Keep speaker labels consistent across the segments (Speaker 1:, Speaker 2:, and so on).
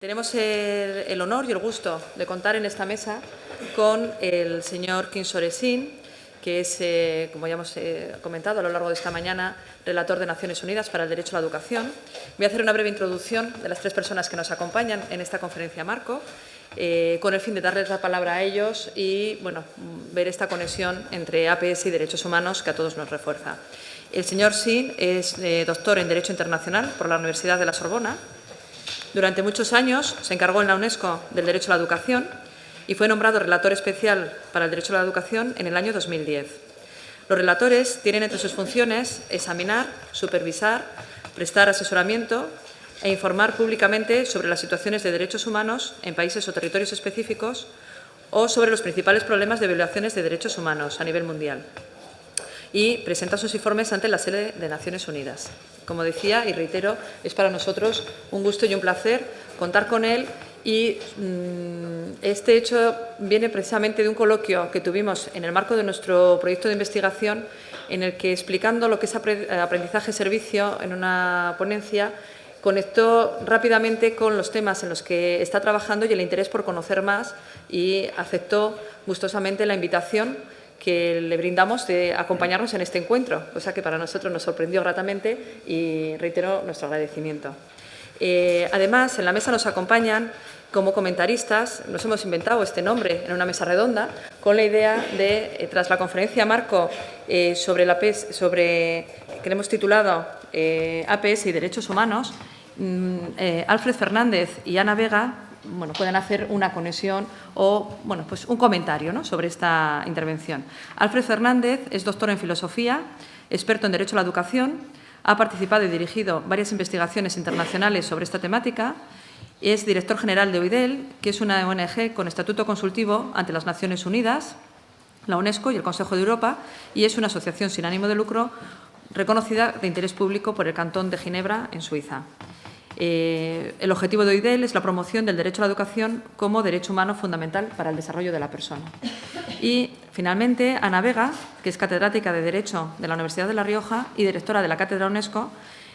Speaker 1: Tenemos el honor y el gusto de contar en esta mesa con el señor Kinsoressin, que es, como ya hemos comentado a lo largo de esta mañana, relator de Naciones Unidas para el Derecho a la Educación. Voy a hacer una breve introducción de las tres personas que nos acompañan en esta conferencia marco, con el fin de darles la palabra a ellos y ver esta conexión entre APS y derechos humanos que a todos nos refuerza. El señor Sin es doctor en Derecho Internacional por la Universidad de la Sorbona. Durante muchos años se encargó en la UNESCO del derecho a la educación y fue nombrado relator especial para el derecho a la educación en el año 2010. Los relatores tienen entre sus funciones examinar, supervisar, prestar asesoramiento e informar públicamente sobre las situaciones de derechos humanos en países o territorios específicos o sobre los principales problemas de violaciones de derechos humanos a nivel mundial. Y presenta sus informes ante la sede de Naciones Unidas. Como decía y reitero, es para nosotros un gusto y un placer contar con él y este hecho viene precisamente de un coloquio que tuvimos en el marco de nuestro proyecto de investigación en el que, explicando lo que es aprendizaje-servicio en una ponencia, conectó rápidamente con los temas en los que está trabajando y el interés por conocer más y aceptó gustosamente la invitación que le brindamos de acompañarnos en este encuentro, cosa que para nosotros nos sorprendió gratamente y reitero nuestro agradecimiento. Además, en la mesa nos acompañan como comentaristas, nos hemos inventado este nombre en una mesa redonda, con la idea de, tras la conferencia marco sobre que le hemos titulado APS y Derechos Humanos, Alfred Fernández y Ana Vega pueden hacer una conexión o un comentario sobre esta intervención. Alfred Fernández es doctor en Filosofía, experto en Derecho a la Educación, ha participado y dirigido varias investigaciones internacionales sobre esta temática, es director general de OIDEL, que es una ONG con estatuto consultivo ante las Naciones Unidas, la UNESCO y el Consejo de Europa, y es una asociación sin ánimo de lucro reconocida de interés público por el Cantón de Ginebra, en Suiza. El objetivo de OIDEL es la promoción del derecho a la educación como derecho humano fundamental para el desarrollo de la persona. Y, finalmente, Ana Vega, que es catedrática de Derecho de la Universidad de La Rioja y directora de la Cátedra UNESCO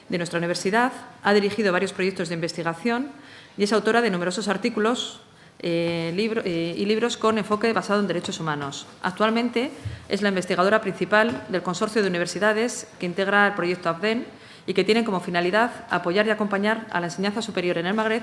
Speaker 1: de nuestra universidad, ha dirigido varios proyectos de investigación y es autora de numerosos artículos y libros con enfoque basado en derechos humanos. Actualmente es la investigadora principal del consorcio de universidades que integra el proyecto ABDEN y que tienen como finalidad apoyar y acompañar a la enseñanza superior en el Magreb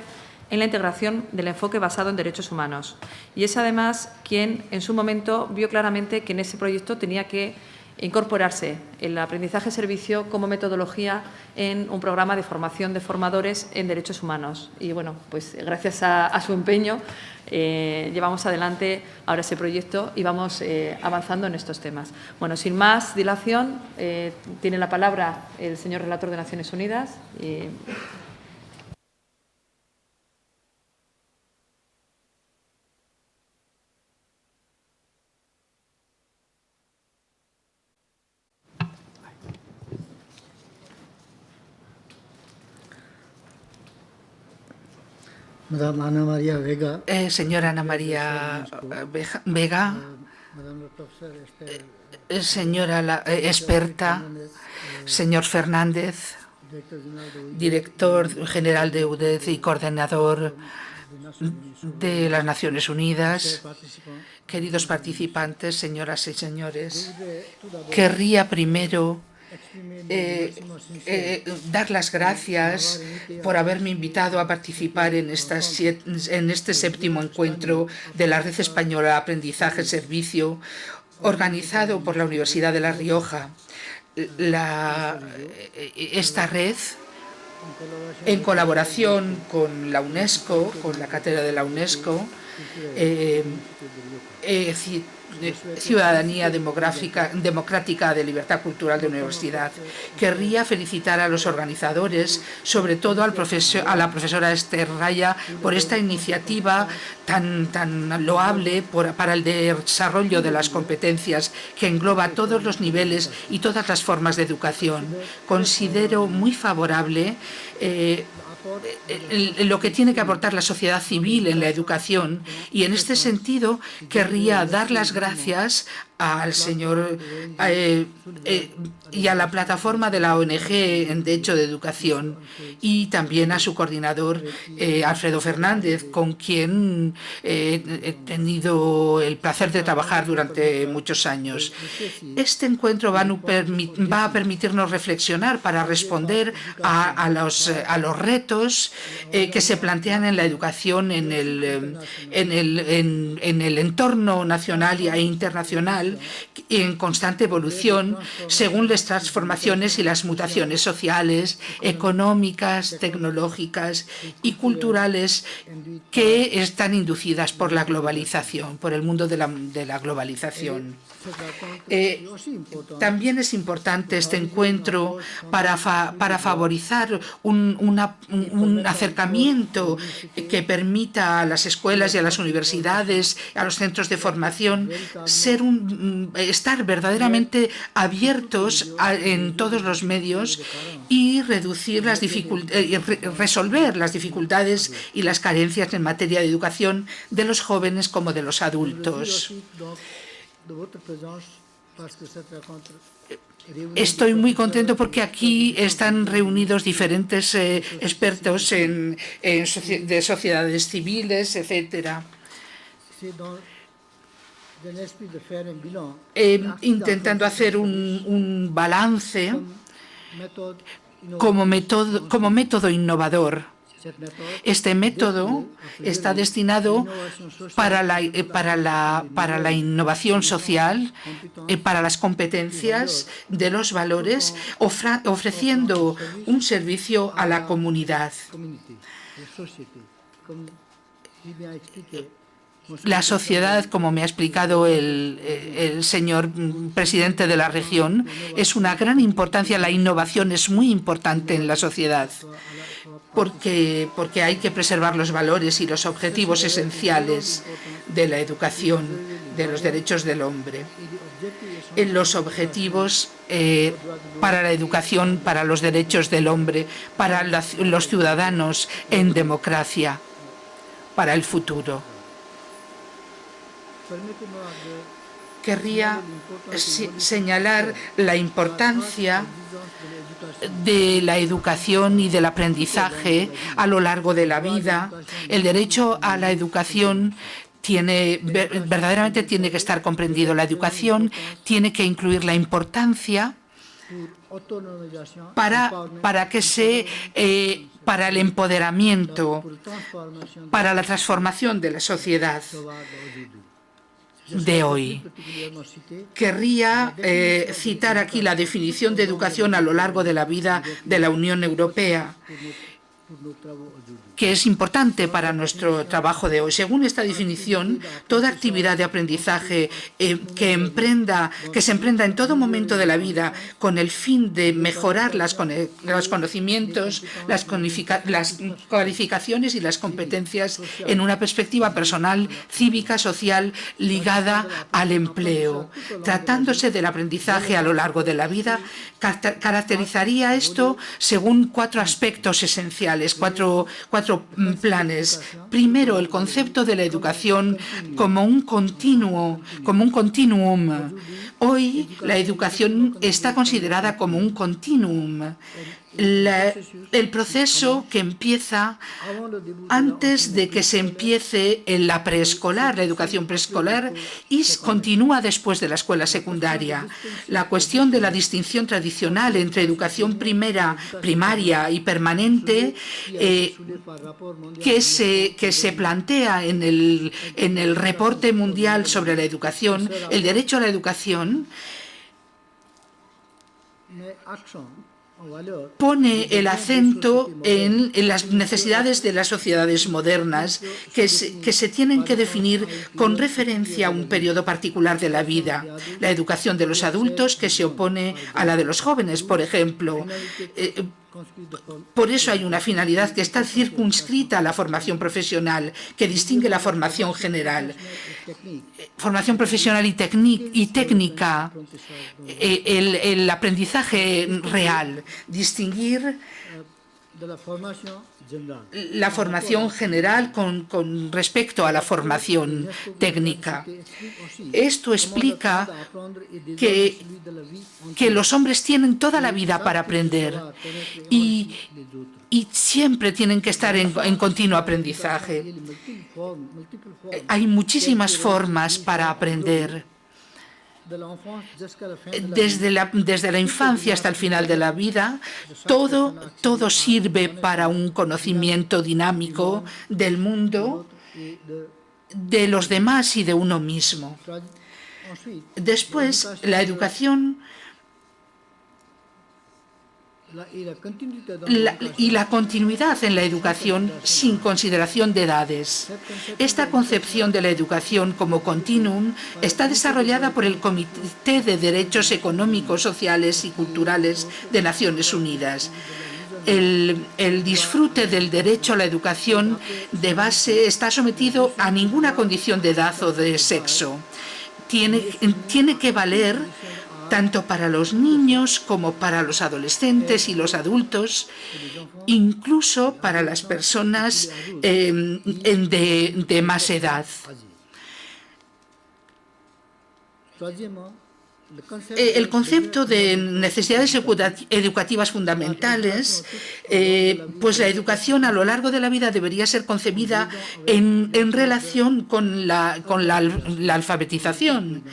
Speaker 1: en la integración del enfoque basado en derechos humanos. Y es además quien en su momento vio claramente que en ese proyecto tenía que incorporarse el aprendizaje-servicio como metodología en un programa de formación de formadores en derechos humanos. Y gracias a su empeño llevamos adelante ahora ese proyecto y vamos avanzando en estos temas. Sin más dilación, tiene la palabra el señor relator de Naciones Unidas.
Speaker 2: Señora Ana María Vega, señora experta, señor Fernández, director general de UDED y coordinador de las Naciones Unidas, queridos participantes, señoras y señores, querría primero dar las gracias por haberme invitado a participar en este 7º encuentro de la Red Española de Aprendizaje-Servicio, organizado por la Universidad de La Rioja. Esta red, en colaboración con la UNESCO, con la Cátedra de la UNESCO, Ciudadanía Democrática de Libertad Cultural de la Universidad. Querría felicitar a los organizadores, sobre todo a la profesora Esther Raya, por esta iniciativa tan loable para el desarrollo de las competencias que engloba todos los niveles y todas las formas de educación. Considero muy favorable lo que tiene que aportar la sociedad civil en la educación y en este sentido querría dar las gracias al señor y a la plataforma de la ONG en Derecho de Educación, y también a su coordinador Alfredo Fernández, con quien he tenido el placer de trabajar durante muchos años. Este encuentro va a permitirnos reflexionar para responder a los retos que se plantean en la educación en el entorno nacional e internacional, en constante evolución según las transformaciones y las mutaciones sociales, económicas, tecnológicas y culturales que están inducidas por la globalización, por el mundo de la globalización. También es importante este encuentro para favorizar un acercamiento que permita a las escuelas y a las universidades, a los centros de formación, estar verdaderamente abiertos en todos los medios y reducir resolver las dificultades y las carencias en materia de educación de los jóvenes como de los adultos. Estoy muy contento porque aquí están reunidos diferentes expertos de sociedades civiles, etcétera, intentando hacer un balance como método innovador. Este método está destinado para la innovación social, para las competencias de los valores, ofreciendo un servicio a la comunidad. La sociedad, como me ha explicado el señor presidente de la región, es una gran importancia. La innovación es muy importante en la sociedad porque hay que preservar los valores y los objetivos esenciales de la educación, de los derechos del hombre. Los objetivos para la educación, para los derechos del hombre, para los ciudadanos en democracia, para el futuro. Querría señalar la importancia de la educación y del aprendizaje a lo largo de la vida. El derecho a la educación verdaderamente tiene que estar comprendido. La educación tiene que incluir la importancia para el empoderamiento, para la transformación de la sociedad de hoy. Querría citar aquí la definición de educación a lo largo de la vida de la Unión Europea, que es importante para nuestro trabajo de hoy. Según esta definición, toda actividad de aprendizaje que se emprenda en todo momento de la vida con el fin de mejorar los conocimientos, las cualificaciones y las competencias en una perspectiva personal, cívica, social, ligada al empleo. Tratándose del aprendizaje a lo largo de la vida, caracterizaría esto según 4 aspectos esenciales, cuatro planes. Primero, el concepto de la educación como un continuum. Hoy la educación está considerada como un continuum. El proceso que empieza antes de que se empiece en la preescolar, la educación preescolar, y continúa después de la escuela secundaria. La cuestión de la distinción tradicional entre educación primaria y permanente que se plantea en el reporte mundial sobre la educación, el derecho a la educación, pone el acento en las necesidades de las sociedades modernas que se tienen que definir con referencia a un periodo particular de la vida. La educación de los adultos que se opone a la de los jóvenes, por ejemplo. Por eso hay una finalidad que está circunscrita a la formación profesional, que distingue la formación general. Formación profesional y técnica, el aprendizaje real, distinguir la formación general con respecto a la formación técnica. Esto explica que los hombres tienen toda la vida para aprender y siempre tienen que estar en continuo aprendizaje. Hay muchísimas formas para aprender. Desde la infancia hasta el final de la vida, todo sirve para un conocimiento dinámico del mundo, de los demás y de uno mismo. Después, la educación y la continuidad en la educación sin consideración de edades. Esta concepción de la educación como continuum está desarrollada por el Comité de Derechos Económicos, Sociales y Culturales de Naciones Unidas. El disfrute del derecho a la educación de base está sometido a ninguna condición de edad o de sexo. Tiene que valer tanto para los niños como para los adolescentes y los adultos, incluso para las personas de más edad. El concepto de necesidades educativas fundamentales, pues la educación a lo largo de la vida debería ser concebida en relación con la alfabetización.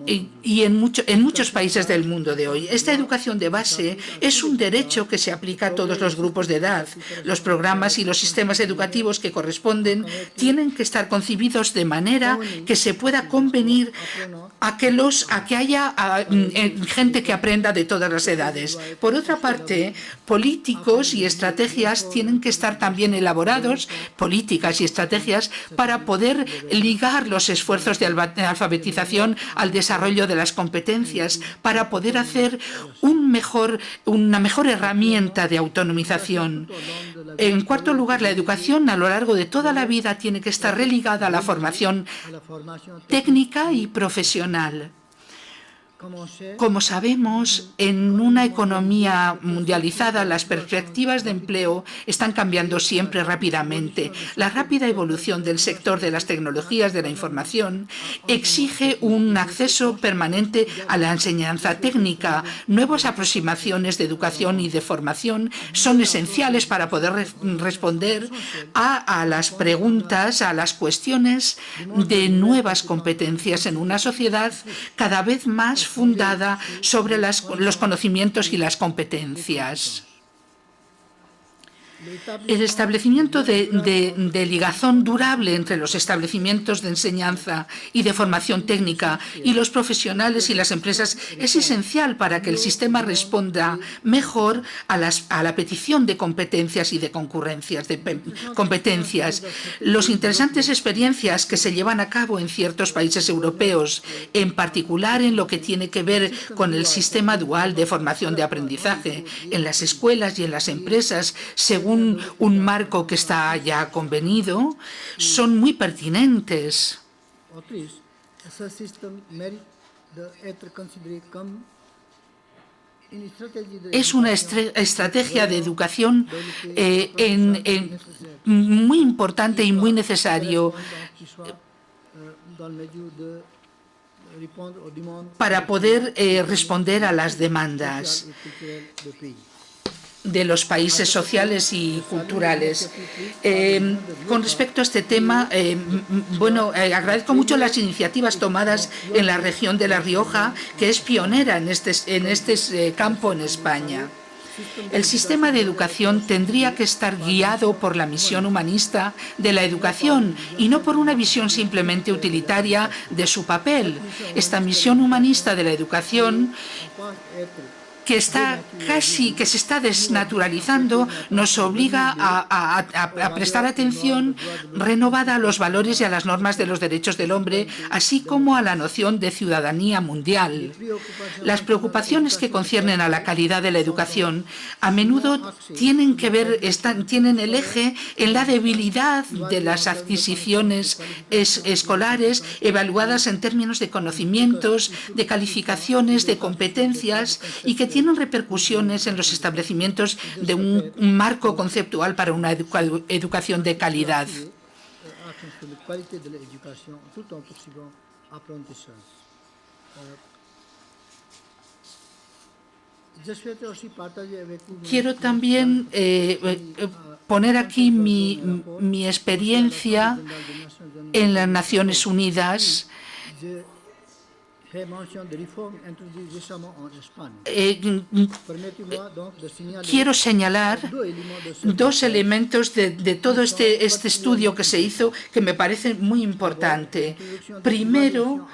Speaker 2: Y en muchos países del mundo de hoy. Esta educación de base es un derecho que se aplica a todos los grupos de edad. Los programas y los sistemas educativos que corresponden tienen que estar concibidos de manera que se pueda convenir a que haya gente que aprenda de todas las edades. Por otra parte, políticos y estrategias tienen que estar también elaborados, políticas y estrategias, para poder ligar los esfuerzos de alfabetización al desarrollo de las competencias, para poder hacer una mejor herramienta de autonomización. En cuarto lugar, la educación a lo largo de toda la vida tiene que estar religada a la formación técnica y profesional. Como sabemos, en una economía mundializada, las perspectivas de empleo están cambiando siempre rápidamente. La rápida evolución del sector de las tecnologías de la información exige un acceso permanente a la enseñanza técnica. Nuevas aproximaciones de educación y de formación son esenciales para poder responder a las preguntas, a las cuestiones de nuevas competencias en una sociedad cada vez más fundada sobre los conocimientos y las competencias. El establecimiento de ligazón durable entre los establecimientos de enseñanza y de formación técnica y los profesionales y las empresas es esencial para que el sistema responda mejor a la petición de competencias y de concurrencias de competencias. Las interesantes experiencias que se llevan a cabo en ciertos países europeos, en particular en lo que tiene que ver con el sistema dual de formación de aprendizaje en las escuelas y en las empresas, según un marco que está ya convenido, son muy pertinentes. Es una estrategia de educación muy importante y muy necesario para poder responder a las demandas de los países sociales y culturales. Con respecto a este tema, agradezco mucho las iniciativas tomadas en la región de La Rioja, que es pionera en este campo en España. El sistema de educación tendría que estar guiado por la misión humanista de la educación y no por una visión simplemente utilitaria de su papel. Esta misión humanista de la educación, que se está desnaturalizando, nos obliga a prestar atención renovada a los valores y a las normas de los derechos del hombre, así como a la noción de ciudadanía mundial. Las preocupaciones que conciernen a la calidad de la educación a menudo tienen el eje en la debilidad de las adquisiciones escolares evaluadas en términos de conocimientos, de calificaciones, de competencias, y que tienen repercusiones en los establecimientos de un marco conceptual para una educación de calidad. Quiero también poner aquí mi experiencia en las Naciones Unidas. Quiero señalar dos elementos de todo este estudio que se hizo que me parecen muy importantes. Primero,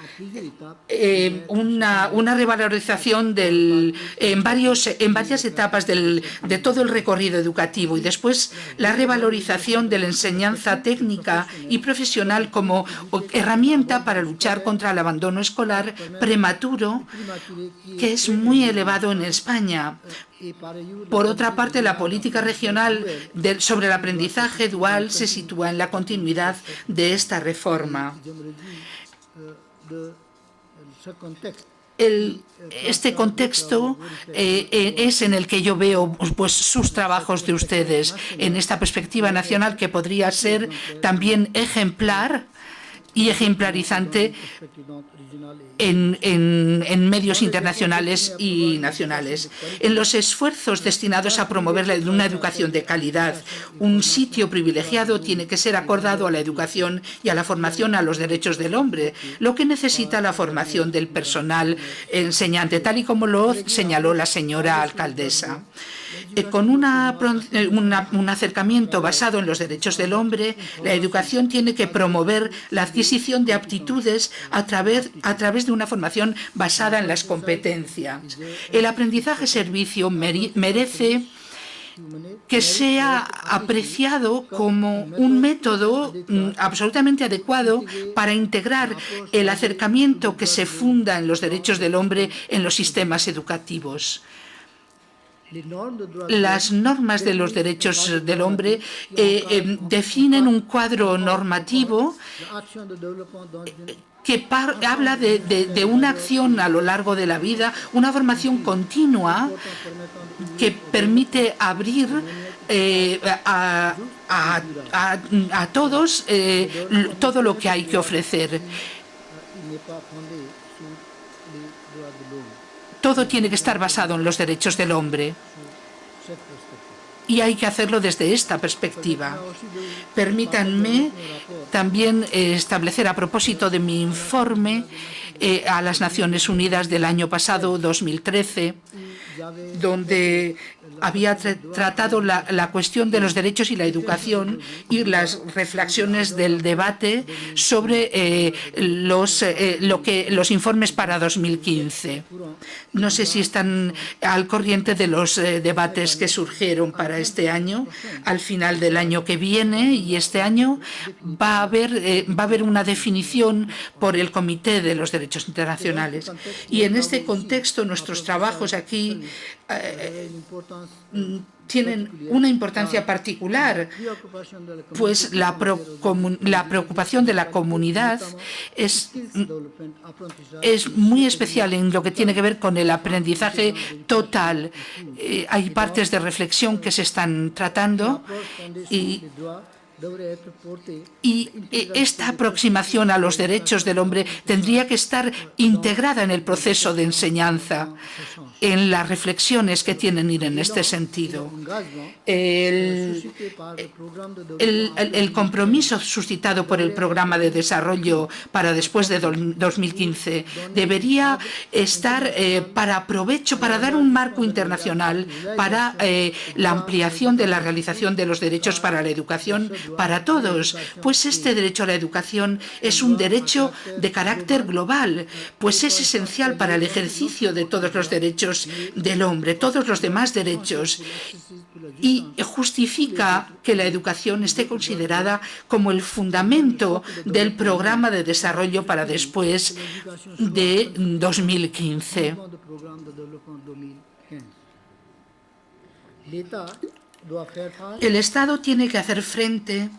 Speaker 2: una revalorización en varias etapas de todo el recorrido educativo, y después la revalorización de la enseñanza técnica y profesional como herramienta para luchar contra el abandono escolar prematuro, que es muy elevado en España. Por otra parte, la política regional sobre el aprendizaje dual se sitúa en la continuidad de esta reforma. Este contexto es en el que yo veo pues, sus trabajos de ustedes en esta perspectiva nacional, que podría ser también ejemplar y ejemplarizante en medios internacionales y nacionales. En los esfuerzos destinados a promover una educación de calidad, un sitio privilegiado tiene que ser acordado a la educación y a la formación a los derechos del hombre, lo que necesita la formación del personal enseñante, tal y como lo señaló la señora alcaldesa. Con un acercamiento basado en los derechos del hombre, la educación tiene que promover la adquisición de aptitudes a través de una formación basada en las competencias. El aprendizaje-servicio merece que sea apreciado como un método absolutamente adecuado para integrar el acercamiento que se funda en los derechos del hombre en los sistemas educativos. Las normas de los derechos del hombre definen un cuadro normativo que habla de una acción a lo largo de la vida, una formación continua que permite abrir a todos todo lo que hay que ofrecer. Todo tiene que estar basado en los derechos del hombre. Y hay que hacerlo desde esta perspectiva. Permítanme también establecer, a propósito de mi informe a las Naciones Unidas del año pasado, 2013, donde había tratado la cuestión de los derechos y la educación y las reflexiones del debate sobre los informes para 2015. No sé si están al corriente de los debates que surgieron para este año, al final del año que viene, y este año va a haber una definición por el Comité de los Derechos Internacionales. Y en este contexto, nuestros trabajos aquí tienen una importancia particular, pues la preocupación de la comunidad es muy especial en lo que tiene que ver con el aprendizaje total. Hay partes de reflexión que se están tratando y esta aproximación a los derechos del hombre tendría que estar integrada en el proceso de enseñanza, en las reflexiones que tienen ir en este sentido. El compromiso suscitado por el Programa de Desarrollo para después de 2015 debería estar para dar un marco internacional para la ampliación de la realización de los derechos para la educación para todos, pues este derecho a la educación es un derecho de carácter global, pues es esencial para el ejercicio de todos los derechos del hombre, todos los demás derechos, y justifica que la educación esté considerada como el fundamento del programa de desarrollo para después de 2015. El Estado tiene que hacer frente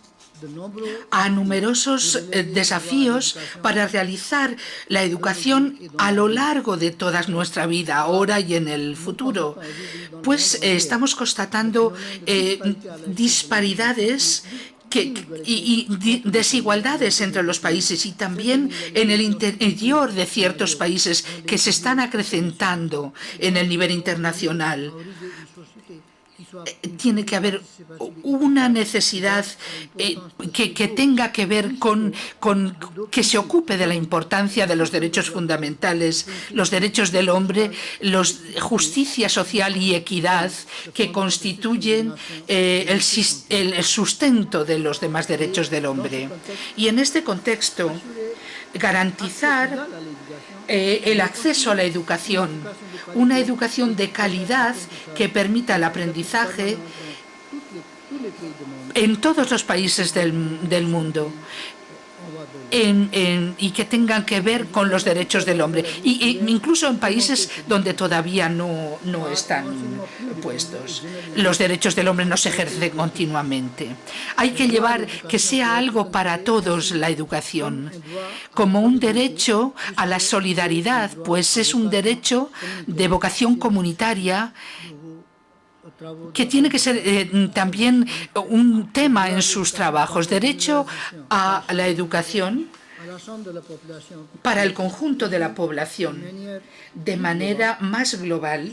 Speaker 2: a numerosos desafíos para realizar la educación a lo largo de toda nuestra vida, ahora y en el futuro. Pues estamos constatando disparidades y desigualdades entre los países y también en el interior de ciertos países que se están acrecentando en el nivel internacional. Tiene que haber una necesidad que tenga que ver con que se ocupe de la importancia de los derechos fundamentales, los derechos del hombre, justicia social y equidad que constituyen el sustento de los demás derechos del hombre. Y en este contexto, garantizar el acceso a la educación, una educación de calidad que permita el aprendizaje en todos los países del mundo y que tengan que ver con los derechos del hombre, incluso en países donde todavía no están puestos. Los derechos del hombre no se ejercen continuamente. Hay que llevar que sea algo para todos la educación, como un derecho a la solidaridad, pues es un derecho de vocación comunitaria que tiene que ser también un tema en sus trabajos. Derecho a la educación para el conjunto de la población de manera más global,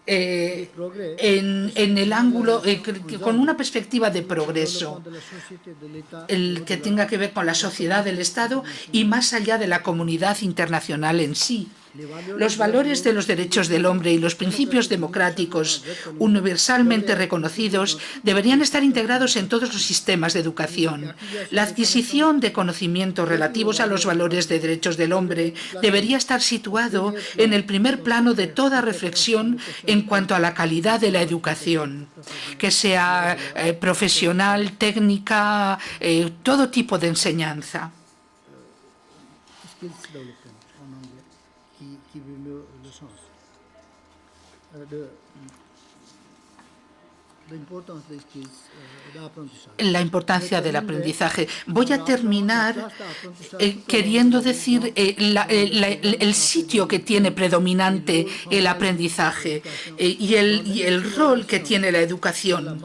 Speaker 2: en el ángulo, con una perspectiva de progreso, el que tenga que ver con la sociedad del Estado y más allá de la comunidad internacional en sí. Los valores de los derechos del hombre y los principios democráticos universalmente reconocidos deberían estar integrados en todos los sistemas de educación. La adquisición de conocimientos relativos a los valores de derechos del hombre debería estar situado en el primer plano de toda reflexión en cuanto a la calidad de la educación, que sea profesional, técnica, todo tipo de enseñanza. La importancia del aprendizaje. Voy a terminar queriendo decir el sitio que tiene predominante el aprendizaje y el rol que tiene la educación.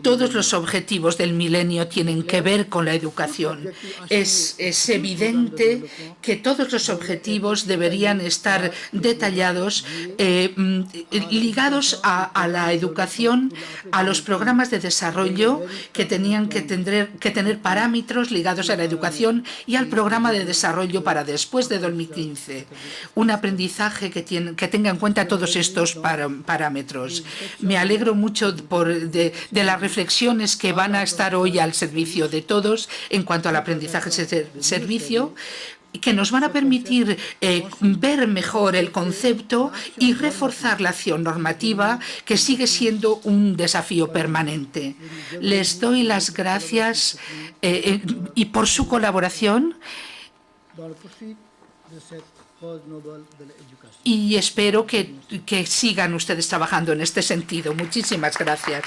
Speaker 2: Todos los objetivos del milenio tienen que ver con la educación. Es evidente que todos los objetivos deberían estar detallados, ligados a la educación, a los programas de desarrollo que tenían que tener parámetros ligados a la educación y al programa de desarrollo para después de 2015. Un aprendizaje que tenga en cuenta todos estos parámetros. Me alegro mucho de las reflexiones que van a estar hoy al servicio de todos en cuanto al aprendizaje servicio, que nos van a permitir ver mejor el concepto y reforzar la acción normativa, que sigue siendo un desafío permanente. Les doy las gracias y por su colaboración y espero que sigan ustedes trabajando en este sentido. Muchísimas gracias.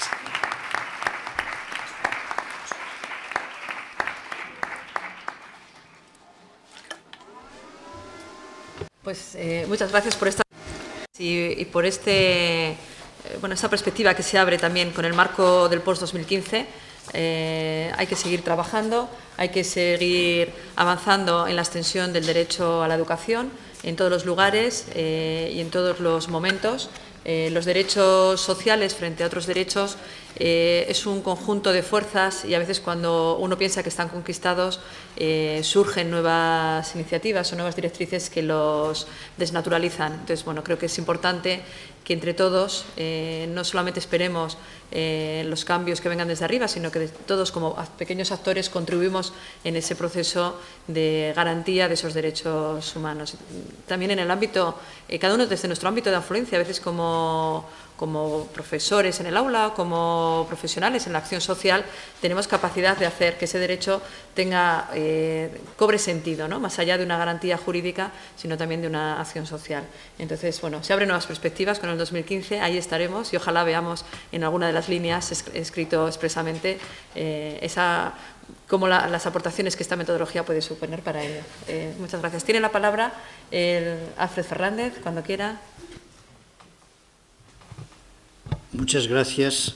Speaker 1: Pues muchas gracias por esta y por esta perspectiva que se abre también con el marco del post-2015. Hay que seguir trabajando, hay que seguir avanzando en la extensión del derecho a la educación en todos los lugares y en todos los momentos. Los derechos sociales frente a otros derechos es un conjunto de fuerzas y a veces cuando uno piensa que están conquistados surgen nuevas iniciativas o nuevas directrices que los desnaturalizan. Entonces, creo que es importante que entre todos no solamente esperemos los cambios que vengan desde arriba, sino que todos como pequeños actores contribuimos en ese proceso de garantía de esos derechos humanos. También en el ámbito, cada uno desde nuestro ámbito de influencia, a veces como profesores en el aula, como profesionales en la acción social, tenemos capacidad de hacer que ese derecho cobre sentido, ¿no? Más allá de una garantía jurídica, sino también de una acción social. Entonces, se abren nuevas perspectivas con el en 2015, ahí estaremos y ojalá veamos en alguna de las líneas escrito expresamente las aportaciones que esta metodología puede suponer para ello. Muchas gracias. Tiene la palabra Alfred Fernández, cuando quiera.
Speaker 3: Muchas gracias.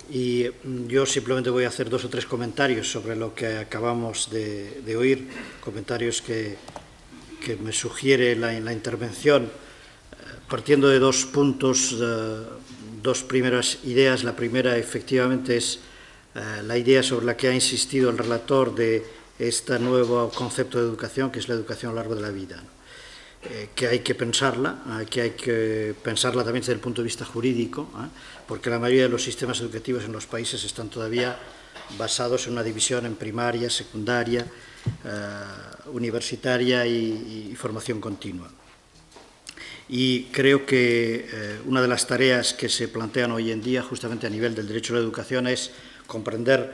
Speaker 3: Y yo simplemente voy a hacer 2 o 3 comentarios sobre lo que acabamos de oír, comentarios que me sugiere la intervención, partiendo de 2 puntos, 2 primeras ideas. La primera, efectivamente, es la idea sobre la que ha insistido el relator de este nuevo concepto de educación, que es la educación a lo largo de la vida, ¿no? Que hay que pensarla también desde el punto de vista jurídico, porque la mayoría de los sistemas educativos en los países están todavía basados en una división en primaria, secundaria, universitaria y formación continua. Y creo que una de las tareas que se plantean hoy en día, justamente a nivel del derecho a la educación, es comprender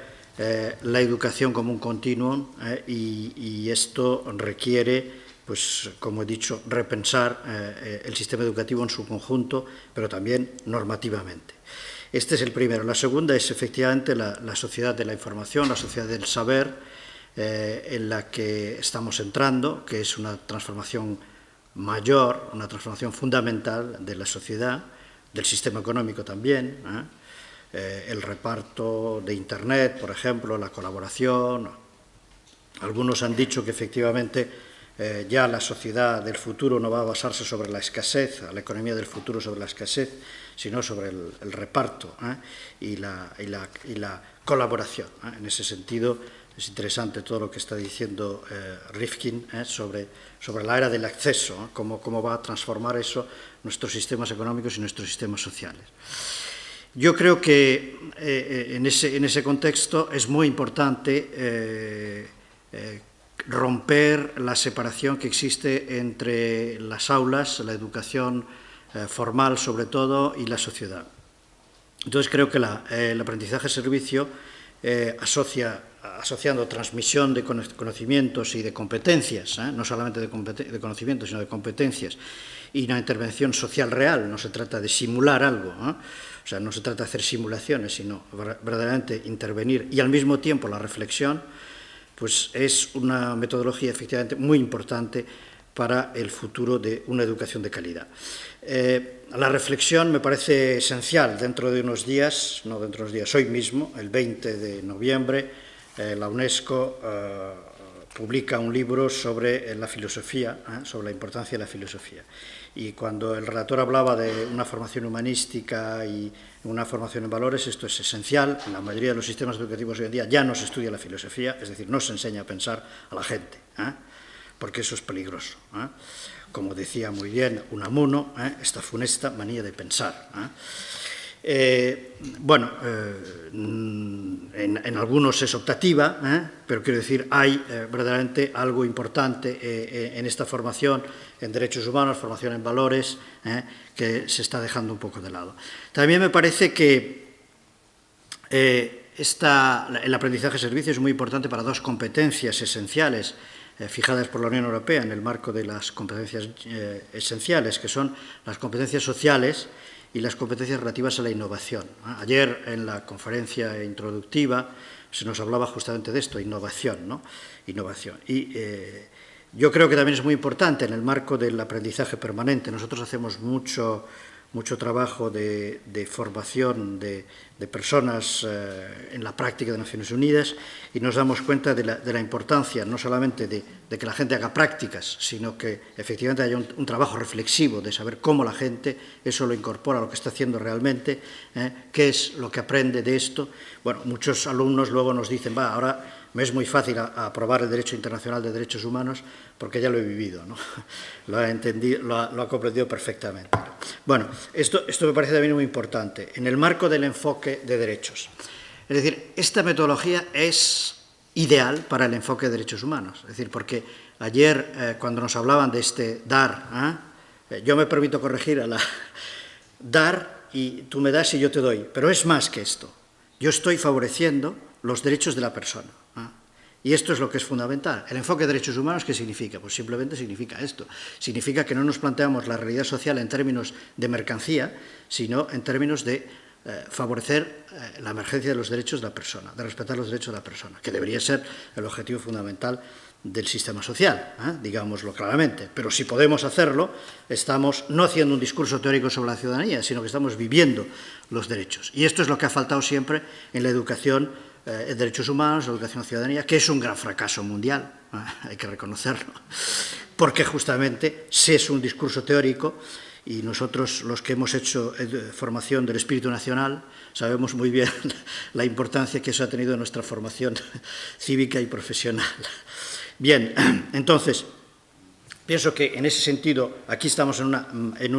Speaker 3: la educación como un continuum, y esto requiere, pues, como he dicho, repensar el sistema educativo en su conjunto, pero también normativamente. Este es el primero. La segunda es, efectivamente, la sociedad de la información, la sociedad del saber, en la que estamos entrando, que es una transformación mayor, una transformación fundamental de la sociedad, del sistema económico también, el reparto de Internet, por ejemplo, la colaboración. Algunos han dicho que, efectivamente, ya la sociedad del futuro no va a basarse sobre la escasez, la economía del futuro sobre la escasez, sino sobre el reparto y la colaboración. En ese sentido, es interesante todo lo que está diciendo Rifkin sobre la era del acceso, cómo va a transformar eso nuestros sistemas económicos y nuestros sistemas sociales. Yo creo que en ese contexto es muy importante romper la separación que existe entre las aulas, la educación formal sobre todo, y la sociedad. Entonces creo que el aprendizaje-servicio, asociando transmisión de conocimientos y de competencias, no solamente de conocimientos, sino de competencias, y una intervención social real. No se trata de simular algo, o sea, no se trata de hacer simulaciones, sino verdaderamente intervenir, y al mismo tiempo la reflexión, pues es una metodología efectivamente muy importante para el futuro de una educación de calidad. La reflexión me parece esencial. Dentro de unos días, no dentro de unos días, hoy mismo, el 20 de noviembre, la UNESCO publica un libro sobre la filosofía, sobre la importancia de la filosofía. Y cuando el relator hablaba de una formación humanística y una formación en valores, esto es esencial. En la mayoría de los sistemas educativos hoy en día ya no se estudia la filosofía, es decir, no se enseña a pensar a la gente, porque eso es peligroso. Como decía muy bien Unamuno, esta funesta manía de pensar. En algunos es optativa, pero quiero decir, hay verdaderamente algo importante en esta formación en derechos humanos, formación en valores, que se está dejando un poco de lado. También me parece que el aprendizaje-servicio es muy importante para 2 competencias esenciales fijadas por la Unión Europea en el marco de las competencias esenciales, que son las competencias sociales y las competencias relativas a la innovación. Ayer, en la conferencia introductiva, se nos hablaba justamente de esto, innovación, ¿no? Innovación. Y yo creo que también es muy importante en el marco del aprendizaje permanente. Nosotros hacemos mucho trabajo de formación de personas en la práctica de Naciones Unidas, y nos damos cuenta de la importancia no solamente de que la gente haga prácticas, sino que efectivamente haya un trabajo reflexivo de saber cómo la gente eso lo incorpora a lo que está haciendo realmente, qué es lo que aprende de esto. Bueno, muchos alumnos luego nos dicen, ahora me es muy fácil aprobar el derecho internacional de derechos humanos porque ya lo he vivido, ¿no? Lo ha entendido, lo ha comprendido perfectamente. Bueno, esto me parece también muy importante en el marco del enfoque de derechos. Es decir, esta metodología es ideal para el enfoque de derechos humanos. Es decir, porque ayer cuando nos hablaban de este dar, yo me permito corregir a la dar y tú me das y yo te doy, pero es más que esto. Yo estoy favoreciendo los derechos de la persona. Y esto es lo que es fundamental. El enfoque de derechos humanos, ¿qué significa? Pues simplemente significa esto. Significa que no nos planteamos la realidad social en términos de mercancía, sino en términos de favorecer la emergencia de los derechos de la persona, de respetar los derechos de la persona, que debería ser el objetivo fundamental del sistema social, digámoslo claramente. Pero si podemos hacerlo, estamos no haciendo un discurso teórico sobre la ciudadanía, sino que estamos viviendo los derechos. Y esto es lo que ha faltado siempre en la educación en derechos humanos, la educación a ciudadanía, que es un gran fracaso mundial, hay que reconocerlo, porque justamente si es un discurso teórico, y nosotros, los que hemos hecho formación del espíritu nacional, sabemos muy bien la importancia que eso ha tenido en nuestra formación cívica y profesional. Bien, entonces, pienso que en ese sentido aquí estamos en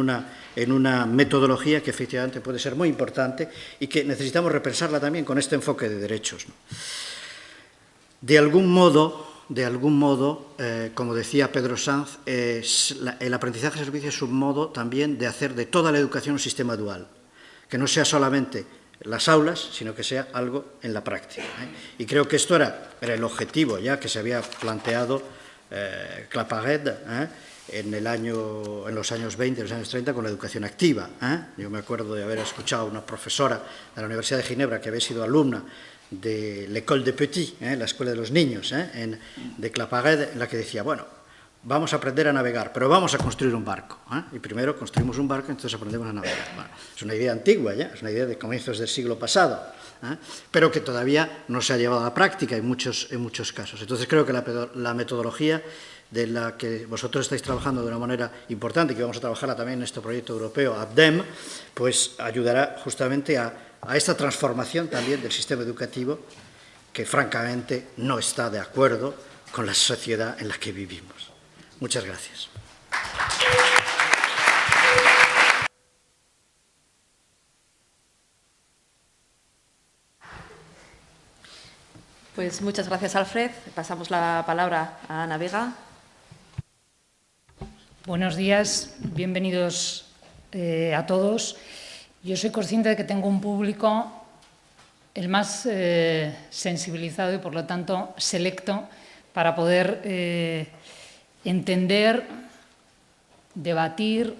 Speaker 3: una metodología que efectivamente puede ser muy importante y que necesitamos repensarla también con este enfoque de derechos, ¿no? De algún modo, como decía Pedro Sanz, el aprendizaje de servicio es un modo también de hacer de toda la educación un sistema dual, que no sea solamente las aulas, sino que sea algo en la práctica, ¿eh? Y creo que esto era el objetivo ya que se había planteado Claparède, en los años 20, en los años 30, con la educación activa, ¿eh? Yo me acuerdo de haber escuchado a una profesora de la Universidad de Ginebra que había sido alumna de l'École des Petits, la escuela de los niños, de Claparède, en la que decía, bueno, vamos a aprender a navegar, pero vamos a construir un barco, y primero construimos un barco, entonces aprendemos a navegar. Bueno, es una idea antigua ya, es una idea de comienzos del siglo pasado, pero que todavía no se ha llevado a la práctica en muchos casos. Entonces creo que la metodología de la que vosotros estáis trabajando de una manera importante, y que vamos a trabajarla también en este proyecto europeo, ABDEM, pues ayudará justamente a esta transformación también del sistema educativo, que francamente no está de acuerdo con la sociedad en la que vivimos. Muchas gracias.
Speaker 1: Pues muchas gracias, Alfred. Pasamos la palabra a Ana Vega.
Speaker 4: Buenos días, bienvenidos a todos. Yo soy consciente de que tengo un público el más sensibilizado y, por lo tanto, selecto para poder entender, debatir,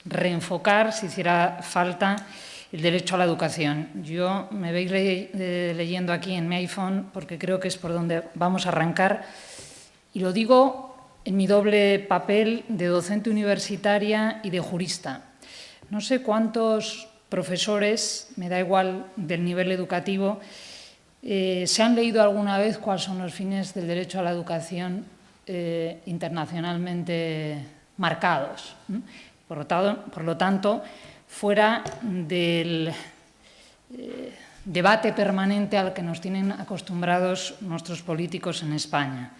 Speaker 4: reenfocar, si hiciera falta, el derecho a la educación. Yo me veis leyendo aquí en mi iPhone porque creo que es por donde vamos a arrancar, y lo digo en mi doble papel de docente universitaria y de jurista. No sé cuántos profesores, me da igual del nivel educativo, se han leído alguna vez cuáles son los fines del derecho a la educación internacionalmente marcados. Por lo tanto, fuera del debate permanente al que nos tienen acostumbrados nuestros políticos en España.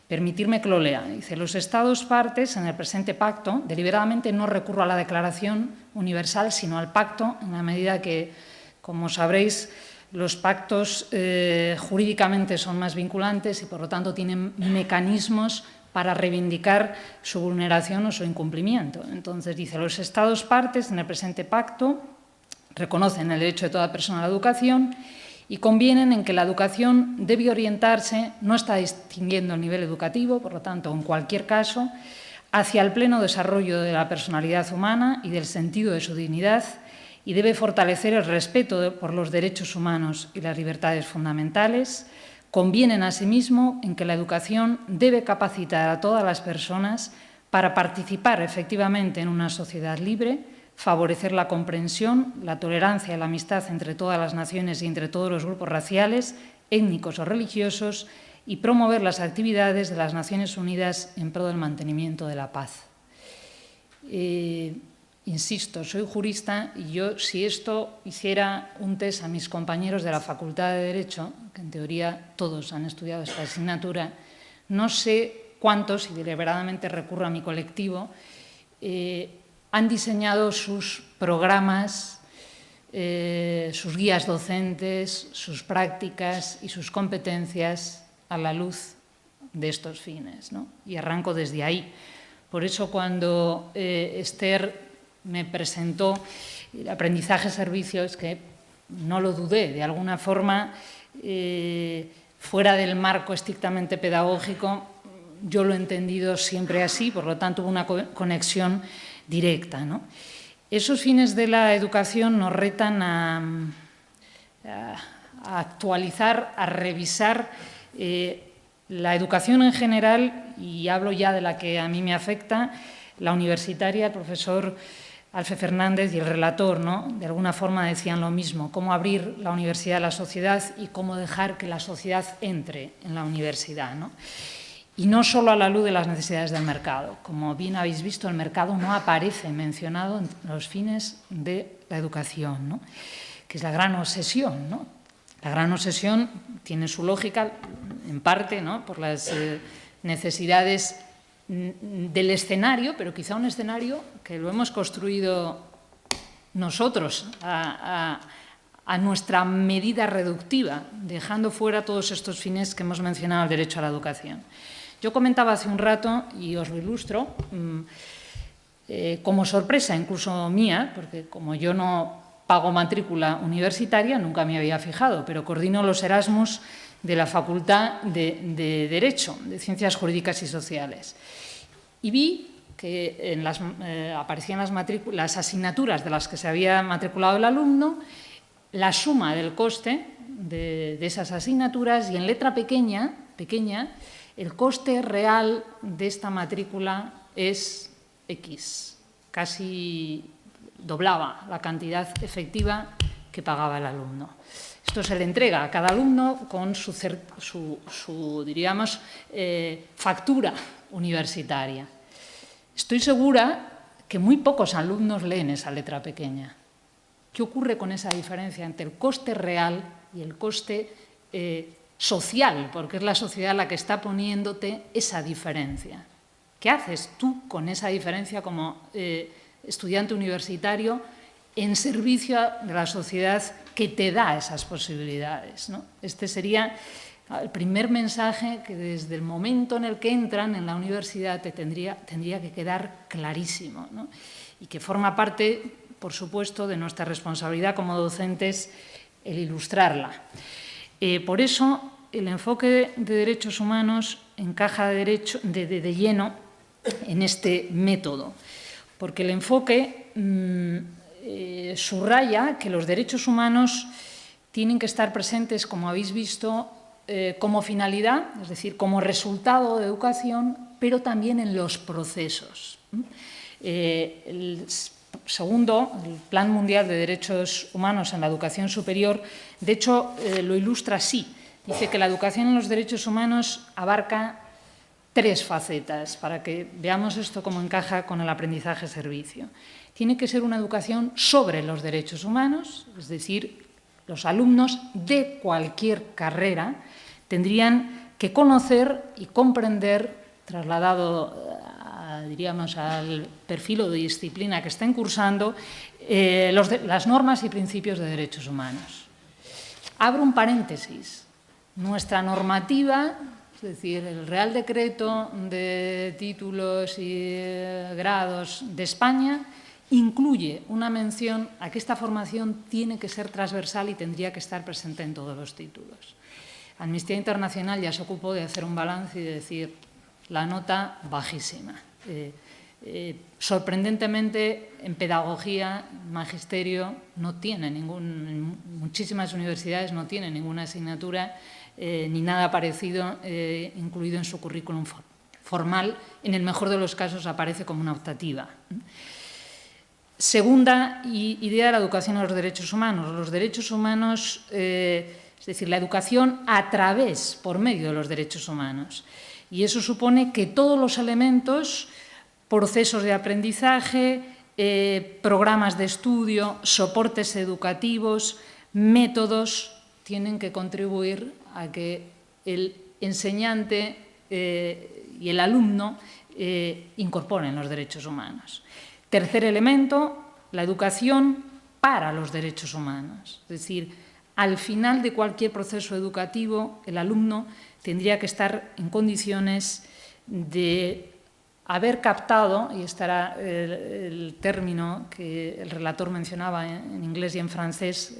Speaker 4: Permitirme que lo lea. Dice, los Estados partes en el presente pacto, deliberadamente no recurro a la Declaración Universal, sino al pacto, en la medida que, como sabréis, los pactos jurídicamente son más vinculantes y, por lo tanto, tienen mecanismos para reivindicar su vulneración o su incumplimiento. Entonces, dice, los Estados partes en el presente pacto reconocen el derecho de toda persona a la educación y convienen en que la educación debe orientarse, no está distinguiendo el nivel educativo, por lo tanto, en cualquier caso, hacia el pleno desarrollo de la personalidad humana y del sentido de su dignidad, y debe fortalecer el respeto por los derechos humanos y las libertades fundamentales. Convienen, asimismo, en que la educación debe capacitar a todas las personas para participar efectivamente en una sociedad libre, favorecer la comprensión, la tolerancia y la amistad entre todas las naciones y entre todos los grupos raciales, étnicos o religiosos, y promover las actividades de las Naciones Unidas en pro del mantenimiento de la paz. Insisto, soy jurista y yo, si esto hiciera un test a mis compañeros de la Facultad de Derecho, que en teoría todos han estudiado esta asignatura, no sé cuántos, y deliberadamente recurro a mi colectivo, han diseñado sus programas, sus guías docentes, sus prácticas y sus competencias a la luz de estos fines, ¿no? Y arranco desde ahí. Por eso, cuando Esther me presentó el aprendizaje servicios, que no lo dudé, de alguna forma fuera del marco estrictamente pedagógico, yo lo he entendido siempre así, por lo tanto hubo una conexión directa, ¿no? Esos fines de la educación nos retan a actualizar, a revisar la educación en general, y hablo ya de la que a mí me afecta, la universitaria. El profesor Alfe Fernández y el relator, ¿no?, de alguna forma decían lo mismo: cómo abrir la universidad a la sociedad y cómo dejar que la sociedad entre en la universidad, ¿no? Y no solo a la luz de las necesidades del mercado. Como bien habéis visto, el mercado no aparece mencionado en los fines de la educación, ¿no?, que es la gran obsesión, ¿no? La gran obsesión tiene su lógica, en parte, ¿no?, por las necesidades del escenario, pero quizá un escenario que lo hemos construido nosotros a nuestra medida reductiva, dejando fuera todos estos fines que hemos mencionado, el derecho a la educación. Yo comentaba hace un rato, y os lo ilustro, como sorpresa incluso mía, porque como yo no pago matrícula universitaria, nunca me había fijado, pero coordino los Erasmus de la Facultad de Derecho, de Ciencias Jurídicas y Sociales. Y vi que aparecían las asignaturas de las que se había matriculado el alumno, la suma del coste de esas asignaturas, y en letra pequeña, el coste real de esta matrícula es X, casi doblaba la cantidad efectiva que pagaba el alumno. Esto se le entrega a cada alumno con su diríamos, factura universitaria. Estoy segura que muy pocos alumnos leen esa letra pequeña. ¿Qué ocurre con esa diferencia entre el coste real y el coste social? Porque es la sociedad la que está poniéndote esa diferencia. ¿Qué haces tú con esa diferencia como estudiante universitario en servicio de la sociedad que te da esas posibilidades, ¿no? Este sería el primer mensaje que desde el momento en el que entran en la universidad te tendría que quedar clarísimo, ¿no? Y que forma parte, por supuesto, de nuestra responsabilidad como docentes el ilustrarla. Por eso, el enfoque de derechos humanos encaja de lleno en este método, porque el enfoque subraya que los derechos humanos tienen que estar presentes, como habéis visto, como finalidad, es decir, como resultado de educación, pero también en los procesos. El segundo, el Plan Mundial de Derechos Humanos en la Educación Superior, de hecho, lo ilustra así. Dice que la educación en los derechos humanos abarca 3 facetas, para que veamos esto cómo encaja con el aprendizaje-servicio. Tiene que ser una educación sobre los derechos humanos, es decir, los alumnos de cualquier carrera tendrían que conocer y comprender, trasladado, diríamos, al perfil o de disciplina que estén cursando, las normas y principios de derechos humanos. Abro un paréntesis. Nuestra normativa, es decir, el Real Decreto de Títulos y Grados de España, incluye una mención a que esta formación tiene que ser transversal y tendría que estar presente en todos los títulos. Amnistía Internacional ya se ocupó de hacer un balance y de decir la nota bajísima. Sorprendentemente, en pedagogía, magisterio, no tiene muchísimas universidades no tienen ninguna asignatura ni nada parecido incluido en su currículum formal. En el mejor de los casos aparece como una optativa. Segunda idea de la educación a los derechos humanos. Los derechos humanos, es decir, la educación a través, por medio de los derechos humanos. Y eso supone que todos los elementos, procesos de aprendizaje, programas de estudio, soportes educativos, métodos, tienen que contribuir a que el enseñante y el alumno incorporen los derechos humanos. Tercer elemento, la educación para los derechos humanos. Es decir, al final de cualquier proceso educativo, el alumno tendría que estar en condiciones de haber captado, y estará el término que el relator mencionaba en inglés y en francés,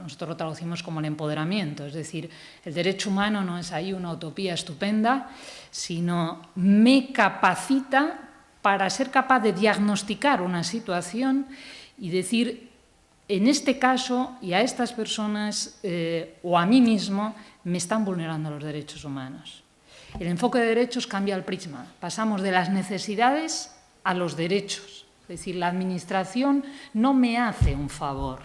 Speaker 4: nosotros lo traducimos como el empoderamiento, es decir, el derecho humano no es ahí una utopía estupenda, sino me capacita para ser capaz de diagnosticar una situación y decir, en este caso y a estas personas o a mí mismo me están vulnerando los derechos humanos. El enfoque de derechos cambia el prisma, pasamos de las necesidades a los derechos. Es decir, la Administración no me hace un favor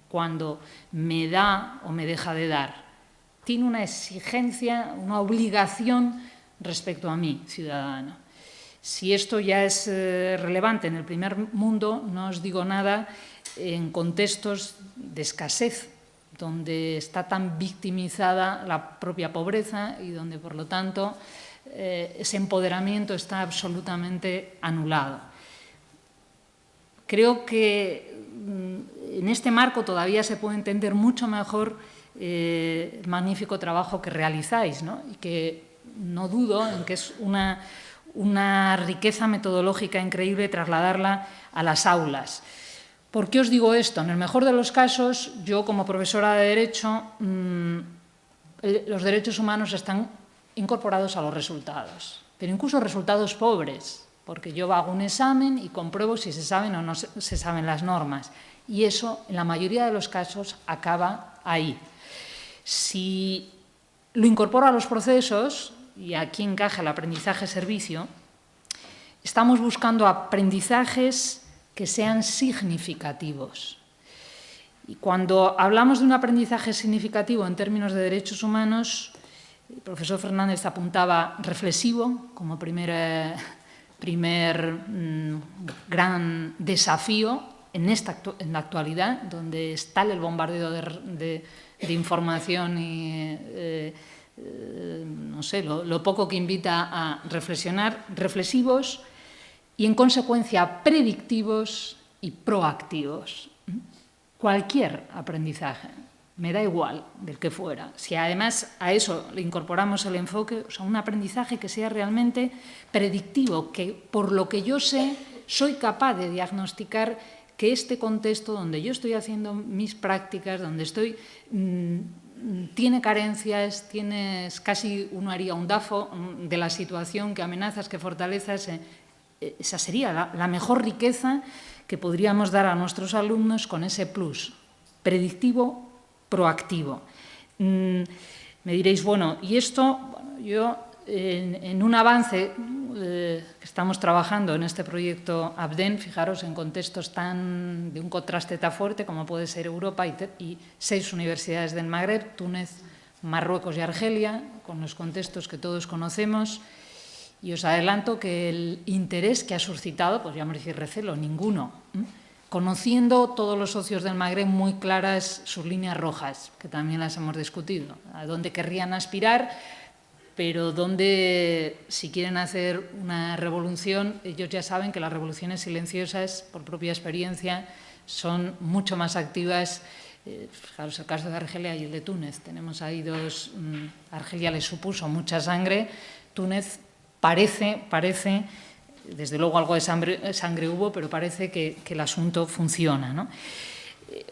Speaker 4: cuando me da o me deja de dar. Tiene una exigencia, una obligación respecto a mí, ciudadano. Si esto ya es relevante en el primer mundo, no os digo nada en contextos de escasez, donde está tan victimizada la propia pobreza y donde, por lo tanto, ese empoderamiento está absolutamente anulado. Creo que en este marco todavía se puede entender mucho mejor el magnífico trabajo que realizáis, ¿no? Y que no dudo en que es una riqueza metodológica increíble trasladarla a las aulas. ¿Por qué os digo esto? En el mejor de los casos, yo como profesora de Derecho, los derechos humanos están incorporados a los resultados, pero incluso resultados pobres, porque yo hago un examen y compruebo si se saben o no se saben las normas. Y eso, en la mayoría de los casos, acaba ahí. Si lo incorporo a los procesos, y aquí encaja el aprendizaje-servicio, estamos buscando aprendizajes que sean significativos. Y cuando hablamos de un aprendizaje significativo en términos de derechos humanos, el profesor Fernández apuntaba reflexivo como primer gran desafío en la actualidad, donde está el bombardeo de información y no sé, lo poco que invita a reflexionar, reflexivos y, en consecuencia, predictivos y proactivos. Cualquier aprendizaje, me da igual del que fuera. Si además a eso le incorporamos el enfoque, o sea, un aprendizaje que sea realmente predictivo, que por lo que yo sé, soy capaz de diagnosticar que este contexto donde yo estoy haciendo mis prácticas, donde estoy, tiene carencias, casi uno haría un DAFO de la situación, que amenazas, que fortalezas. Esa sería la mejor riqueza que podríamos dar a nuestros alumnos con ese plus predictivo, proactivo. Me diréis, bueno, y esto, bueno, yo en un avance que estamos trabajando en este proyecto ABDEN, fijaros, en contextos de un contraste tan fuerte como puede ser Europa y 6 universidades del Magreb, Túnez, Marruecos y Argelia, con los contextos que todos conocemos. Y os adelanto que el interés que ha suscitado, podríamos decir recelo, ninguno, conociendo todos los socios del Magreb muy claras sus líneas rojas, que también las hemos discutido, a dónde querrían aspirar, pero donde, si quieren hacer una revolución, ellos ya saben que las revoluciones silenciosas, por propia experiencia, son mucho más activas. Fijaros el caso de Argelia y el de Túnez. Tenemos ahí dos. Argelia les supuso mucha sangre. Túnez parece, desde luego algo de sangre hubo, pero parece que el asunto funciona, ¿no?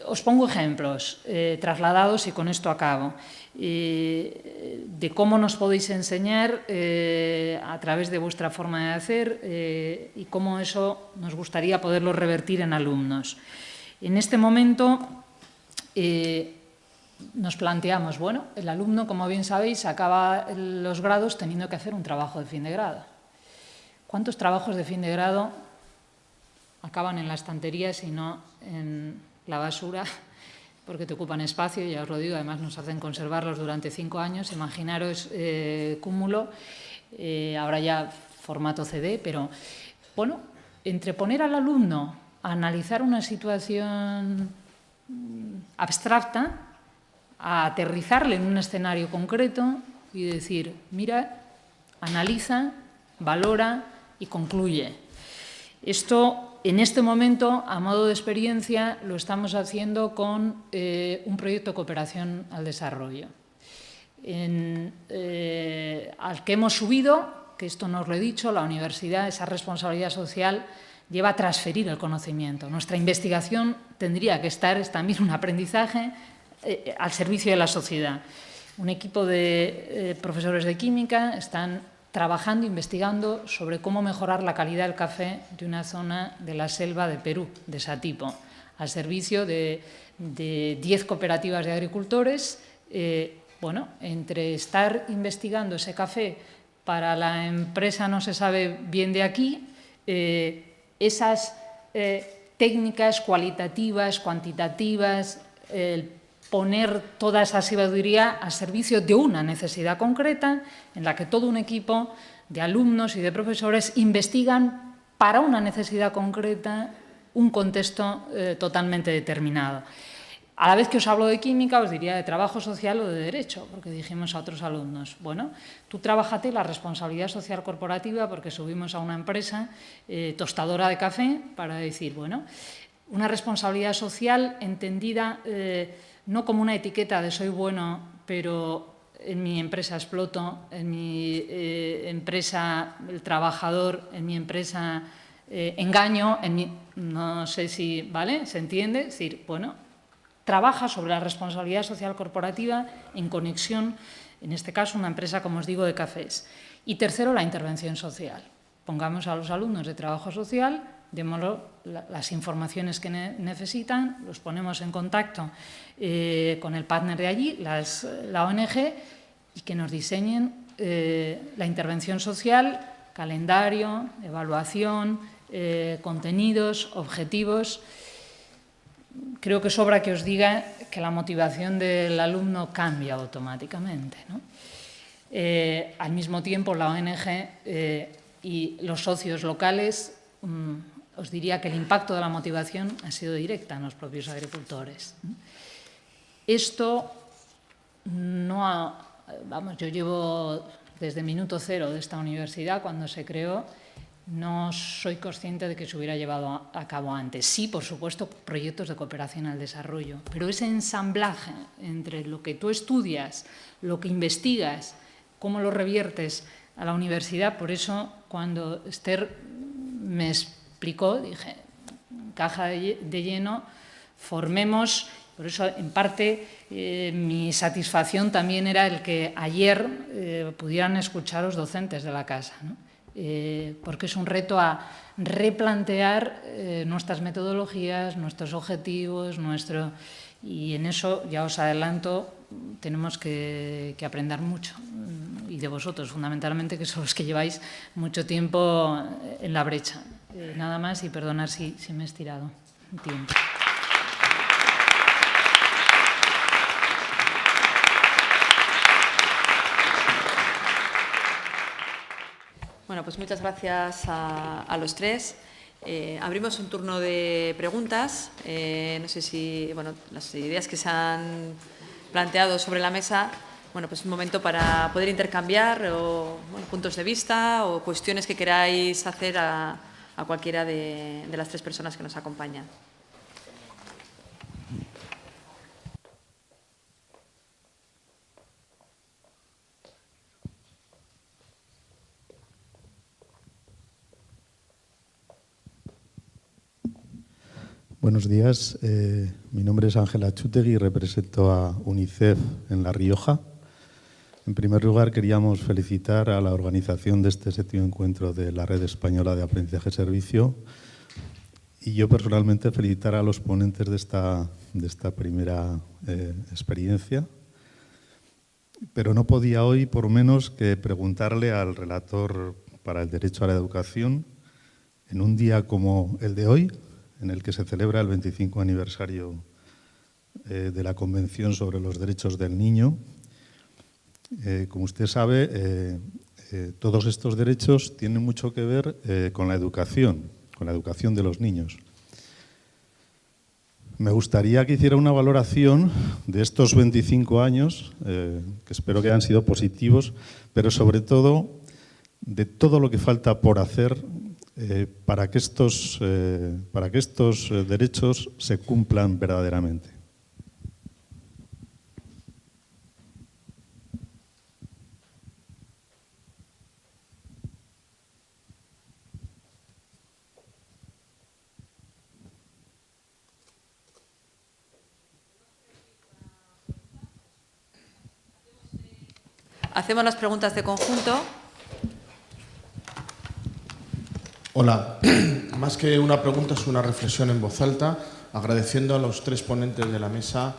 Speaker 4: Os pongo ejemplos trasladados y con esto acabo, de cómo nos podéis enseñar a través de vuestra forma de hacer y cómo eso nos gustaría poderlo revertir en alumnos. En este momento nos planteamos, bueno, el alumno, como bien sabéis, acaba los grados teniendo que hacer un trabajo de fin de grado. ¿Cuántos trabajos de fin de grado acaban en la estantería y no en la basura? Porque te ocupan espacio, ya os lo digo, además nos hacen conservarlos durante 5 años. Imaginaros cúmulo, ahora ya formato CD, pero bueno, entre poner al alumno a analizar una situación abstracta, a aterrizarle en un escenario concreto y decir, mira, analiza, valora y concluye. Esto, en este momento, a modo de experiencia, lo estamos haciendo con un proyecto de cooperación al desarrollo, al que hemos subido, que esto no os lo he dicho, la universidad, esa responsabilidad social, lleva a transferir el conocimiento. Nuestra investigación tendría que estar, es también un aprendizaje, al servicio de la sociedad. Un equipo de profesores de química están trabajando, investigando sobre cómo mejorar la calidad del café de una zona de la selva de Perú, de Satipo, al servicio de 10 cooperativas de agricultores. Bueno, entre estar investigando ese café para la empresa no se sabe bien de aquí, esas técnicas cualitativas, cuantitativas, poner toda esa sabiduría al servicio de una necesidad concreta en la que todo un equipo de alumnos y de profesores investigan para una necesidad concreta un contexto totalmente determinado. A la vez que os hablo de química, os diría de trabajo social o de derecho, porque dijimos a otros alumnos, bueno, tú trabájate la responsabilidad social corporativa, porque subimos a una empresa tostadora de café para decir, bueno, una responsabilidad social entendida no como una etiqueta de soy bueno, pero en mi empresa exploto, en mi empresa el trabajador, en mi empresa engaño, no sé si, ¿vale? ¿Se entiende? Es decir, bueno, trabaja sobre la responsabilidad social corporativa en conexión, en este caso, una empresa, como os digo, de cafés. Y tercero, la intervención social. Pongamos a los alumnos de trabajo social, démosles las informaciones que necesitan, los ponemos en contacto con el partner de allí, la ONG, y que nos diseñen la intervención social, calendario, evaluación, contenidos, objetivos. Creo que sobra que os diga que la motivación del alumno cambia automáticamente, ¿no? Al mismo tiempo, la ONG y los socios locales, os diría que el impacto de la motivación ha sido directa en los propios agricultores. Esto no ha... Vamos, yo llevo desde minuto cero de esta universidad, cuando se creó. No soy consciente de que se hubiera llevado a cabo antes. Sí, por supuesto, proyectos de cooperación al desarrollo, pero ese ensamblaje entre lo que tú estudias, lo que investigas, cómo lo reviertes a la universidad. Por eso, cuando Esther me explicó, dije, caja de lleno, formemos. Por eso, en parte, mi satisfacción también era el que ayer pudieran escuchar los docentes de la casa, ¿no? Porque es un reto a replantear nuestras metodologías, nuestros objetivos, y en eso, ya os adelanto, tenemos que aprender mucho, y de vosotros fundamentalmente, que sois los que lleváis mucho tiempo en la brecha. Nada más, y perdonad si me he estirado un tiempo.
Speaker 1: Bueno, pues muchas gracias a los tres. Abrimos un turno de preguntas. No sé si, bueno, las ideas que se han planteado sobre la mesa, bueno, pues un momento para poder intercambiar puntos de vista o cuestiones que queráis hacer a cualquiera de las tres personas que nos acompañan.
Speaker 5: Buenos días, mi nombre es Ángela Chútegui y represento a UNICEF en La Rioja. En primer lugar, queríamos felicitar a la organización de este 7º encuentro de la Red Española de Aprendizaje-Servicio, y yo personalmente felicitar a los ponentes de esta primera experiencia. Pero no podía hoy, por menos, que preguntarle al relator para el derecho a la educación, en un día como el de hoy, en el que se celebra el 25 aniversario de la Convención sobre los Derechos del Niño. Como usted sabe, todos estos derechos tienen mucho que ver con la educación de los niños. Me gustaría que hiciera una valoración de estos 25 años, que espero que hayan sido positivos, pero sobre todo de todo lo que falta por hacer para que estos derechos se cumplan verdaderamente.
Speaker 1: Hacemos las preguntas de conjunto.
Speaker 6: Hola. Más que una pregunta, es una reflexión en voz alta, agradeciendo a los tres ponentes de la mesa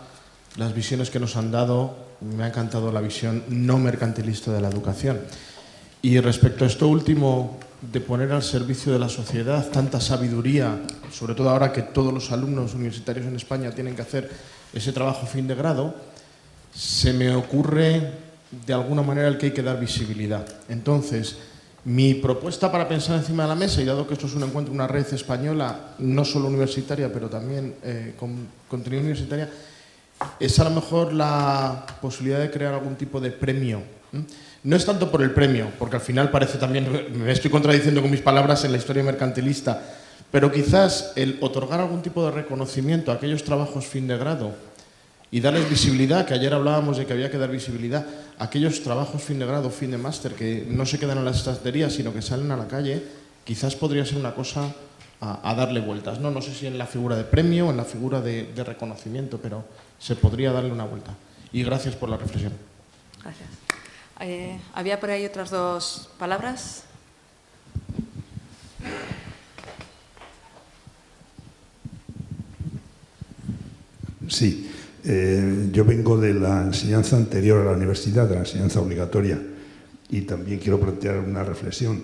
Speaker 6: las visiones que nos han dado. Me ha encantado la visión no mercantilista de la educación. Y respecto a esto último, de poner al servicio de la sociedad tanta sabiduría, sobre todo ahora que todos los alumnos universitarios en España tienen que hacer ese trabajo fin de grado, se me ocurre de alguna manera el que hay que dar visibilidad. Entonces, mi propuesta para pensar encima de la mesa, y dado que esto es un encuentro, una red española, no solo universitaria, pero también con contenido universitaria, es a lo mejor la posibilidad de crear algún tipo de premio. No es tanto por el premio, porque al final parece también, me estoy contradiciendo con mis palabras en la historia mercantilista, pero quizás el otorgar algún tipo de reconocimiento a aquellos trabajos fin de grado y darles visibilidad, que ayer hablábamos de que había que dar visibilidad a aquellos trabajos fin de grado, fin de máster, que no se quedan en las estanterías, sino que salen a la calle, quizás podría ser una cosa a darle vueltas. No sé si en la figura de premio o en la figura de reconocimiento, pero se podría darle una vuelta. Y gracias por la reflexión.
Speaker 1: Gracias. ¿Había por ahí otras dos palabras?
Speaker 7: Sí. Yo vengo de la enseñanza anterior a la universidad, de la enseñanza obligatoria, y también quiero plantear una reflexión.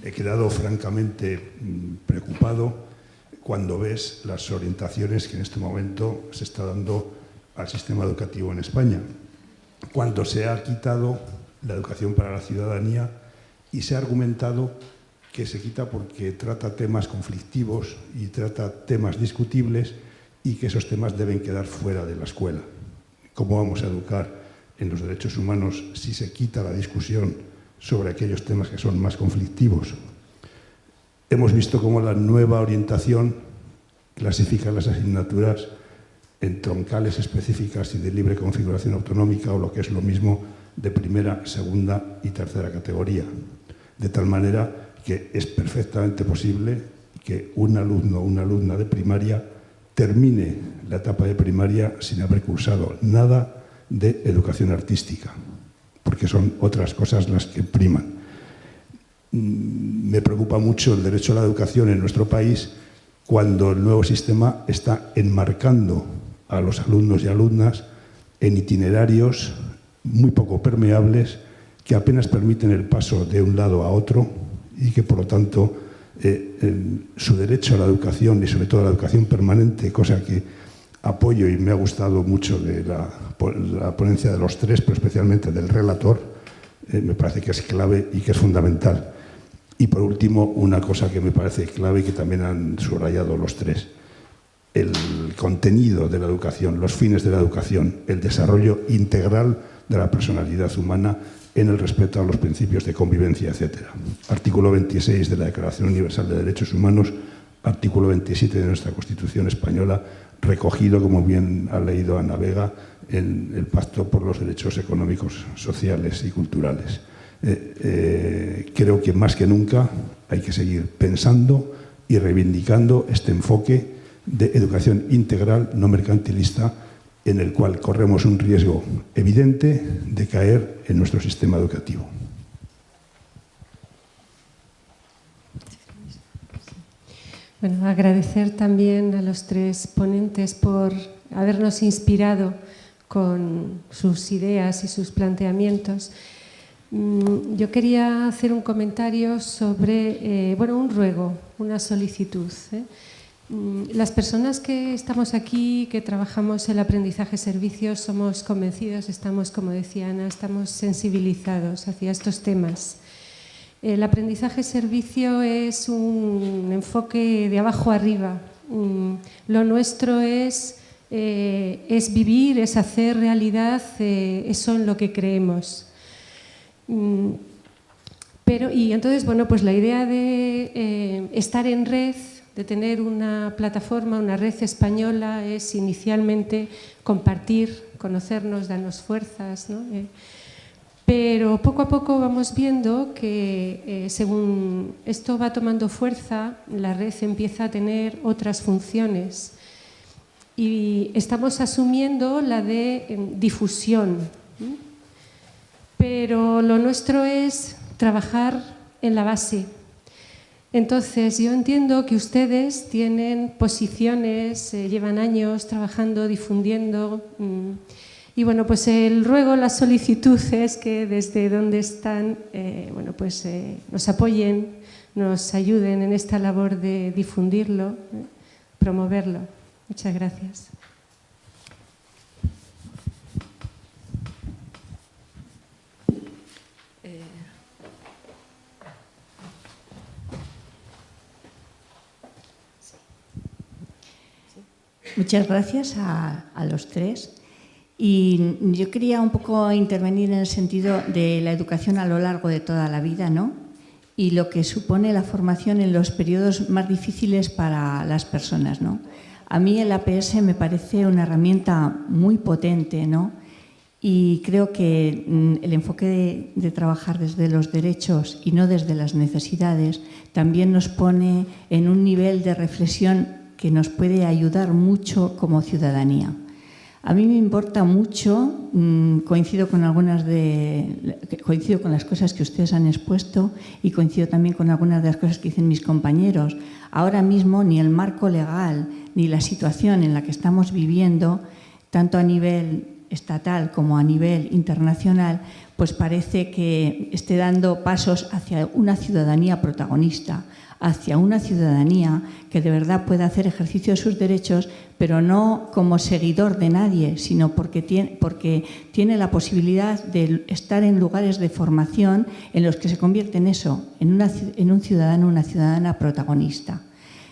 Speaker 7: He quedado francamente preocupado cuando ves las orientaciones que en este momento se está dando al sistema educativo en España, cuando se ha quitado la educación para la ciudadanía y se ha argumentado que se quita porque trata temas conflictivos y trata temas discutibles y que esos temas deben quedar fuera de la escuela. ¿Cómo vamos a educar en los derechos humanos si se quita la discusión sobre aquellos temas que son más conflictivos? Hemos visto cómo la nueva orientación clasifica las asignaturas en troncales específicas y de libre configuración autonómica, o lo que es lo mismo, de primera, segunda y tercera categoría. De tal manera que es perfectamente posible que un alumno o una alumna de primaria termine la etapa de primaria sin haber cursado nada de educación artística, porque son otras cosas las que priman. Me preocupa mucho el derecho a la educación en nuestro país cuando el nuevo sistema está enmarcando a los alumnos y alumnas en itinerarios muy poco permeables que apenas permiten el paso de un lado a otro y que, por lo tanto, su derecho a la educación y sobre todo a la educación permanente, cosa que apoyo y me ha gustado mucho de la ponencia de los tres, pero especialmente del relator, me parece que es clave y que es fundamental. Y por último, una cosa que me parece clave y que también han subrayado los tres: el contenido de la educación, los fines de la educación, el desarrollo integral de la personalidad humana en el respeto a los principios de convivencia, etc. Artículo 26 de la Declaración Universal de Derechos Humanos, artículo 27 de nuestra Constitución española, recogido, como bien ha leído Ana Vega, en el Pacto por los Derechos Económicos, Sociales y Culturales. Creo que más que nunca hay que seguir pensando y reivindicando este enfoque de educación integral, no mercantilista, en el cual corremos un riesgo evidente de caer en nuestro sistema educativo.
Speaker 8: Bueno, agradecer también a los tres ponentes por habernos inspirado con sus ideas y sus planteamientos. Yo quería hacer un comentario sobre, un ruego, una solicitud. Las personas que estamos aquí, que trabajamos el aprendizaje-servicios, somos convencidos, estamos, como decía Ana, estamos sensibilizados hacia estos temas. El aprendizaje-servicio es un enfoque de abajo arriba. Lo nuestro es vivir, es hacer realidad eso en lo que creemos. Y entonces, pues la idea de estar en red, de tener una plataforma, una red española, es inicialmente compartir, conocernos, darnos fuerzas, ¿no? Pero poco a poco vamos viendo que según esto va tomando fuerza, la red empieza a tener otras funciones y estamos asumiendo la de difusión. pero lo nuestro es trabajar en la base. Entonces, yo entiendo que ustedes tienen posiciones, llevan años trabajando, difundiendo, y bueno, pues el ruego, la solicitud es que desde donde están, nos apoyen, nos ayuden en esta labor de difundirlo, promoverlo. Muchas gracias.
Speaker 9: Muchas gracias a los tres. Y yo quería un poco intervenir en el sentido de la educación a lo largo de toda la vida, ¿no? Y lo que supone la formación en los periodos más difíciles para las personas, ¿no? A mí el APS me parece una herramienta muy potente, ¿no? Y creo que el enfoque de trabajar desde los derechos y no desde las necesidades también nos pone en un nivel de reflexión que nos puede ayudar mucho como ciudadanía. A mí me importa mucho, coincido con las cosas que ustedes han expuesto y coincido también con algunas de las cosas que dicen mis compañeros. Ahora mismo ni el marco legal ni la situación en la que estamos viviendo, tanto a nivel estatal como a nivel internacional, pues parece que esté dando pasos hacia una ciudadanía protagonista, hacia una ciudadanía que de verdad pueda hacer ejercicio de sus derechos, pero no como seguidor de nadie, sino porque tiene la posibilidad de estar en lugares de formación en los que se convierte en eso, en un ciudadano, una ciudadana protagonista.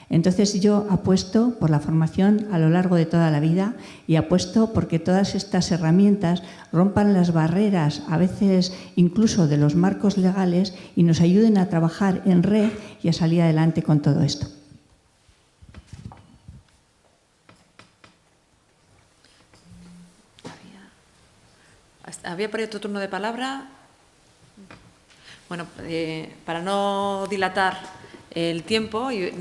Speaker 9: Entonces yo apuesto por la formación a lo largo de toda la vida y apuesto porque todas estas herramientas rompan las barreras, a veces incluso de los marcos legales, y nos ayuden a trabajar en red y a salir adelante con todo esto.
Speaker 1: ¿Había por ahí otro turno de palabra? Bueno, para no dilatar el tiempo y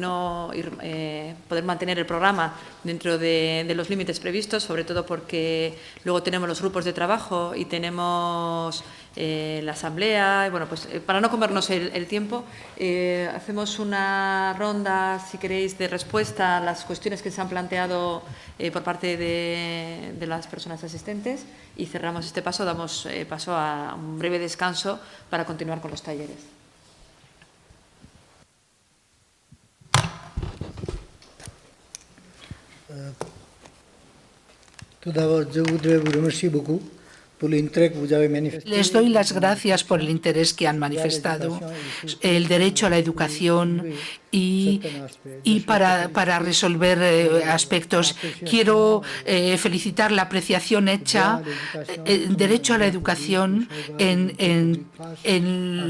Speaker 1: poder mantener el programa dentro de los límites previstos, sobre todo porque luego tenemos los grupos de trabajo y tenemos la asamblea. Y bueno, pues para no comernos el tiempo, hacemos una ronda, si queréis, de respuesta a las cuestiones que se han planteado por parte de las personas asistentes y cerramos este paso, damos paso a un breve descanso para continuar con los talleres.
Speaker 10: Tout d'abord, je voudrais vous remercier beaucoup pour l'intérêt que vous avez manifesté.
Speaker 2: Les doy las gracias por el interés que han manifestado, el derecho a la educación y para resolver aspectos. Quiero felicitar la apreciación hecha, el derecho a la educación en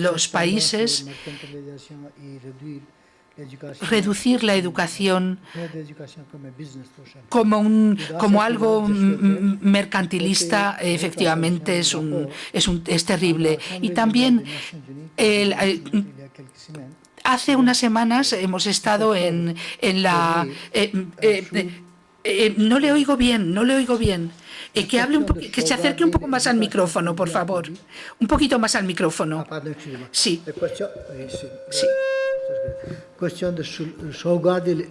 Speaker 2: los países. Reducir la educación como algo mercantilista, efectivamente, es terrible. Y también hace unas semanas hemos estado en la... no le oigo bien. Que se acerque un poco más al micrófono, por favor. Un poquito más al micrófono. Sí. Sí.
Speaker 10: Cuestión de sauvegarder,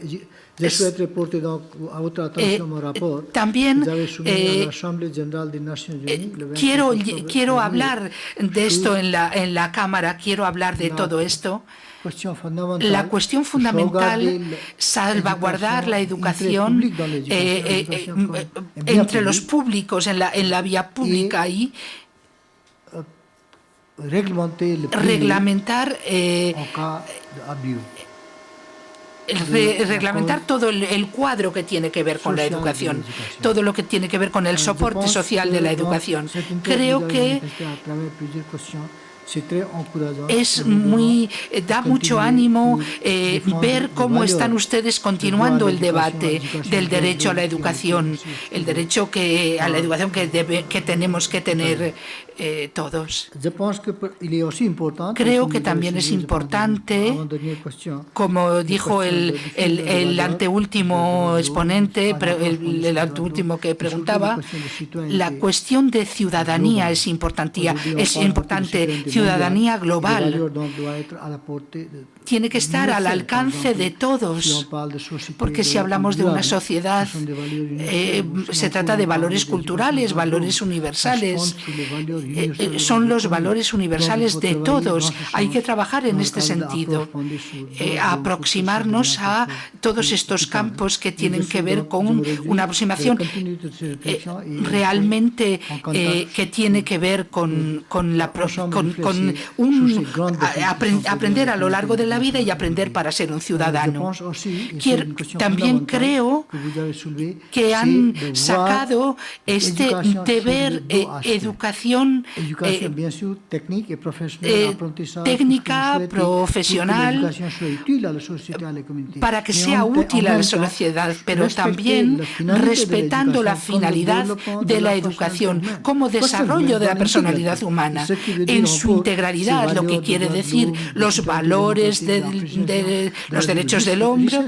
Speaker 10: je souhaite reporter donc à votre attention mon rapport.
Speaker 2: También
Speaker 10: vous avez soumis à l'Assemblée générale des Nations Unies.
Speaker 2: Quiero hablar de esto en la Cámara, quiero hablar de todo esto. La cuestión fundamental, salvaguardar la educación entre los públicos, en la vía pública y reglamentar todo el cuadro que tiene que ver con la educación, todo lo que tiene que ver con el soporte social de la educación. Creo que da mucho ánimo ver cómo están ustedes continuando el debate del derecho a la educación, el derecho a la educación que tenemos que tener todos. Creo que también es importante, como dijo el anteúltimo exponente, el anteúltimo que preguntaba, la cuestión de ciudadanía es importante, ciudadanía global. Tiene que estar al alcance de todos, porque si hablamos de una sociedad, se trata de valores culturales, valores universales. Son los valores universales de todos. Hay que trabajar en este sentido, aproximarnos a todos estos campos que tienen que ver con una aproximación realmente que tiene que ver con aprender a lo largo de la vida y aprender para ser un ciudadano. También creo que han sacado este deber educación técnica, profesional, para que sea útil a la sociedad, pero también respetando la finalidad de la educación como desarrollo de la personalidad humana en su integralidad, lo que quiere decir los valores de los derechos del hombre,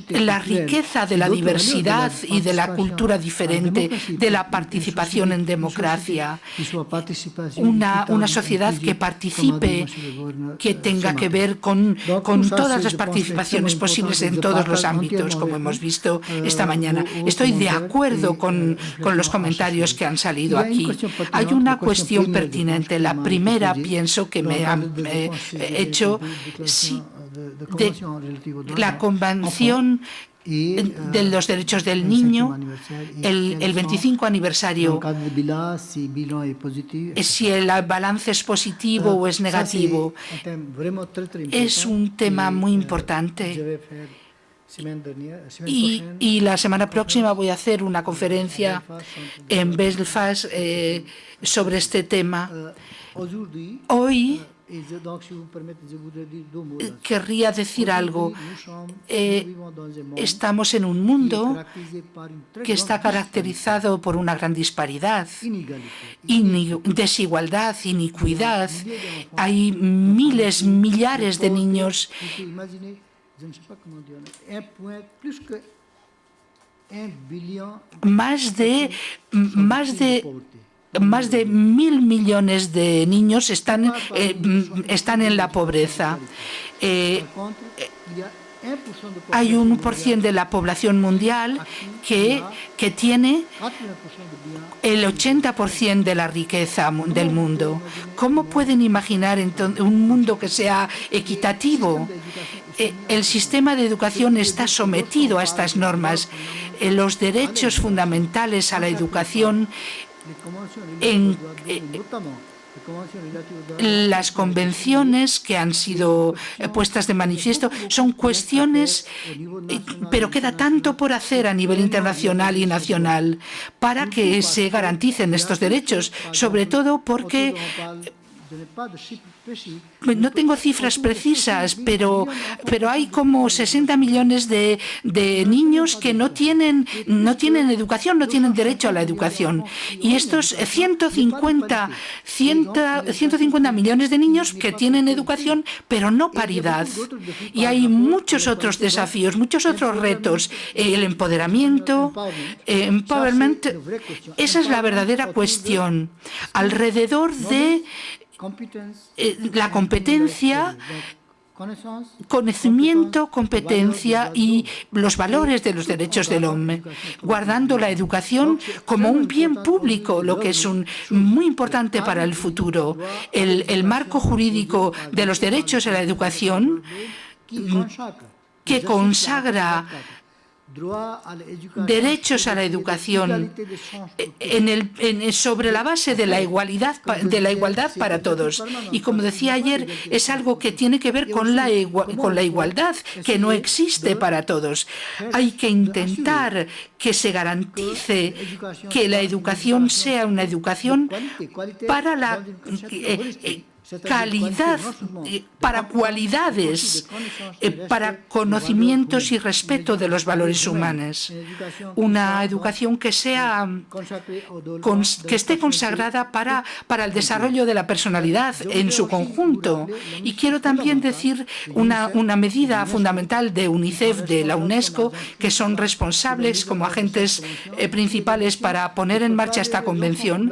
Speaker 2: la riqueza de la diversidad y de la cultura diferente, de la participación en democracia, una sociedad que participe, que tenga que ver con todas las participaciones posibles en todos los ámbitos, como hemos visto esta mañana. Estoy de acuerdo con los comentarios que han salido aquí. Hay una cuestión pertinente. La primera, pienso que me han hecho de la Convención de los Derechos del Niño, el 25 aniversario, si el balance es positivo o es negativo, es un tema muy importante. Y la semana próxima voy a hacer una conferencia en Belfast sobre este tema. Hoy querría decir algo. Estamos en un mundo que está caracterizado por una gran disparidad, desigualdad, iniquidad. Hay miles, millares de niños. Más de 1.000 millones de niños están en la pobreza. Hay 1% de la población mundial que tiene el 80% de la riqueza del mundo. ¿Cómo pueden imaginar entonces un mundo que sea equitativo? El sistema de educación está sometido a estas normas. Los derechos fundamentales a la educación las convenciones que han sido puestas de manifiesto son cuestiones, pero queda tanto por hacer a nivel internacional y nacional para que se garanticen estos derechos, sobre todo porque no tengo cifras precisas, pero hay como 60 millones de niños que no tienen educación, no tienen derecho a la educación. Y estos 150 millones de niños que tienen educación, pero no paridad. Y hay muchos otros desafíos, muchos otros retos. El empoderamiento, empowerment, esa es la verdadera cuestión. Alrededor de la competencia, conocimiento, competencia y los valores de los derechos del hombre, guardando la educación como un bien público, lo que es muy importante para el futuro. El marco jurídico de los derechos a la educación que consagra derechos a la educación sobre la base de la igualdad para todos. Y como decía ayer, es algo que tiene que ver con la igualdad, que no existe para todos. Hay que intentar que se garantice que la educación sea una educación para calidad, para cualidades, para conocimientos y respeto de los valores humanos. Una educación que esté consagrada para el desarrollo de la personalidad en su conjunto. Y quiero también decir una medida fundamental de UNICEF, de la UNESCO, que son responsables como agentes principales para poner en marcha esta convención.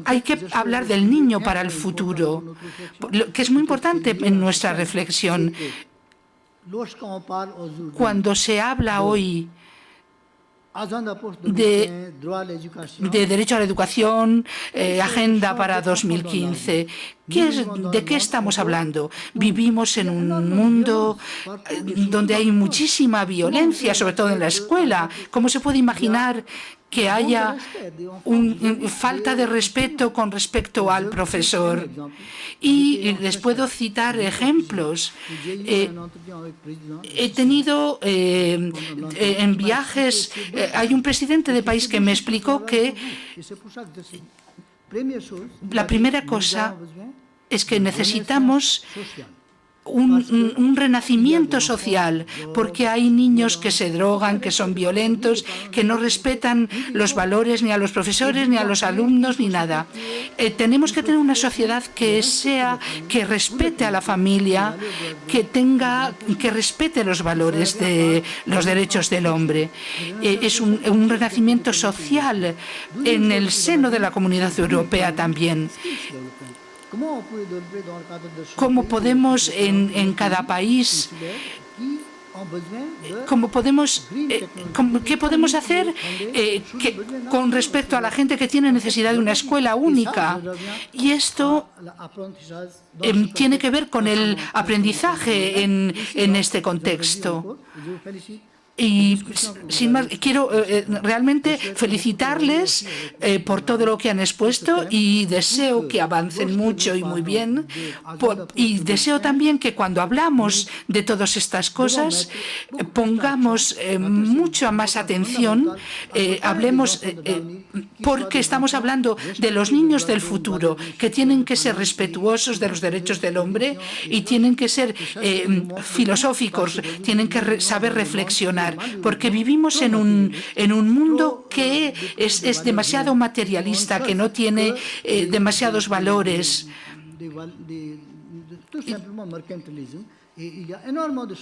Speaker 2: Hay que hablar del niño para el futuro, que es muy importante en nuestra reflexión. Cuando se habla hoy de derecho a la educación, agenda para 2015. ¿De qué estamos hablando? Vivimos en un mundo donde hay muchísima violencia, sobre todo en la escuela. ¿Cómo se puede imaginar que haya falta de respeto con respecto al profesor? Y les puedo citar ejemplos. He tenido en viajes, hay un presidente de país que me explicó que la primera cosa es que necesitamos un renacimiento social, porque hay niños que se drogan, que son violentos, que no respetan los valores ni a los profesores, ni a los alumnos, ni nada. Tenemos que tener una sociedad que respete a la familia, que respete los valores de los derechos del hombre. Es un renacimiento social en el seno de la Comunidad Europea también. ¿Cómo podemos en cada país, qué podemos hacer con respecto a la gente que tiene necesidad de una escuela única? Y esto tiene que ver con el aprendizaje en este contexto. Y sin más, quiero realmente felicitarles por todo lo que han expuesto y deseo que avancen mucho y muy bien. Y deseo también que cuando hablamos de todas estas cosas pongamos mucha más atención, hablemos porque estamos hablando de los niños del futuro, que tienen que ser respetuosos de los derechos del hombre y tienen que ser filosóficos, tienen que saber reflexionar. Porque vivimos en un mundo que es demasiado materialista, que no tiene demasiados valores,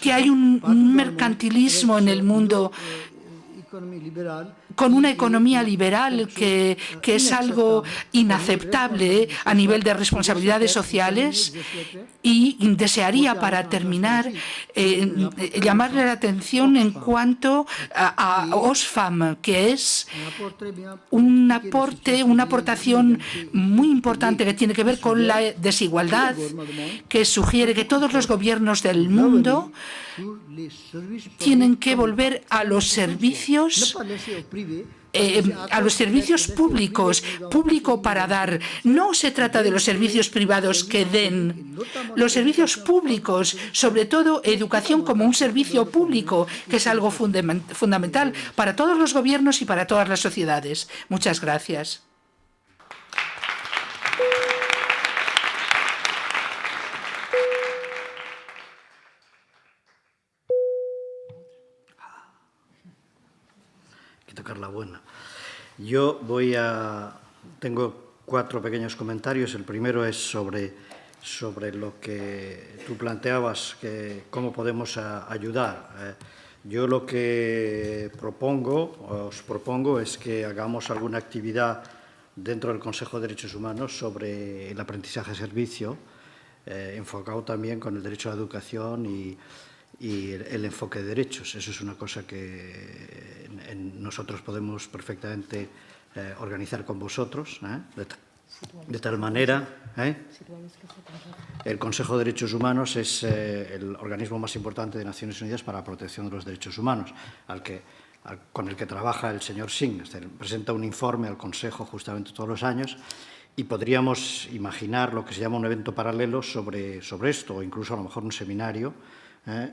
Speaker 2: que hay un mercantilismo en el mundo, con una economía liberal que es algo inaceptable a nivel de responsabilidades sociales. Y desearía, para terminar, llamarle la atención en cuanto a Oxfam, que es una aportación muy importante que tiene que ver con la desigualdad, que sugiere que todos los gobiernos del mundo tienen que volver a los servicios públicos, público para dar. No se trata de los servicios privados que den. Los servicios públicos, sobre todo educación como un servicio público, que es algo fundamental para todos los gobiernos y para todas las sociedades. Muchas gracias.
Speaker 3: La buena. Tengo 4 pequeños comentarios. El primero es sobre lo que tú planteabas, cómo podemos ayudar. Yo lo que os propongo es que hagamos alguna actividad dentro del Consejo de Derechos Humanos sobre el aprendizaje-servicio, enfocado también con el derecho a la educación y el enfoque de derechos. Eso es una cosa que nosotros podemos perfectamente organizar con vosotros, de tal manera. El Consejo de Derechos Humanos es el organismo más importante de Naciones Unidas para la protección de los derechos humanos, con el que trabaja el señor Singh. Presenta un informe al Consejo justamente todos los años, y podríamos imaginar lo que se llama un evento paralelo sobre esto, o incluso a lo mejor un seminario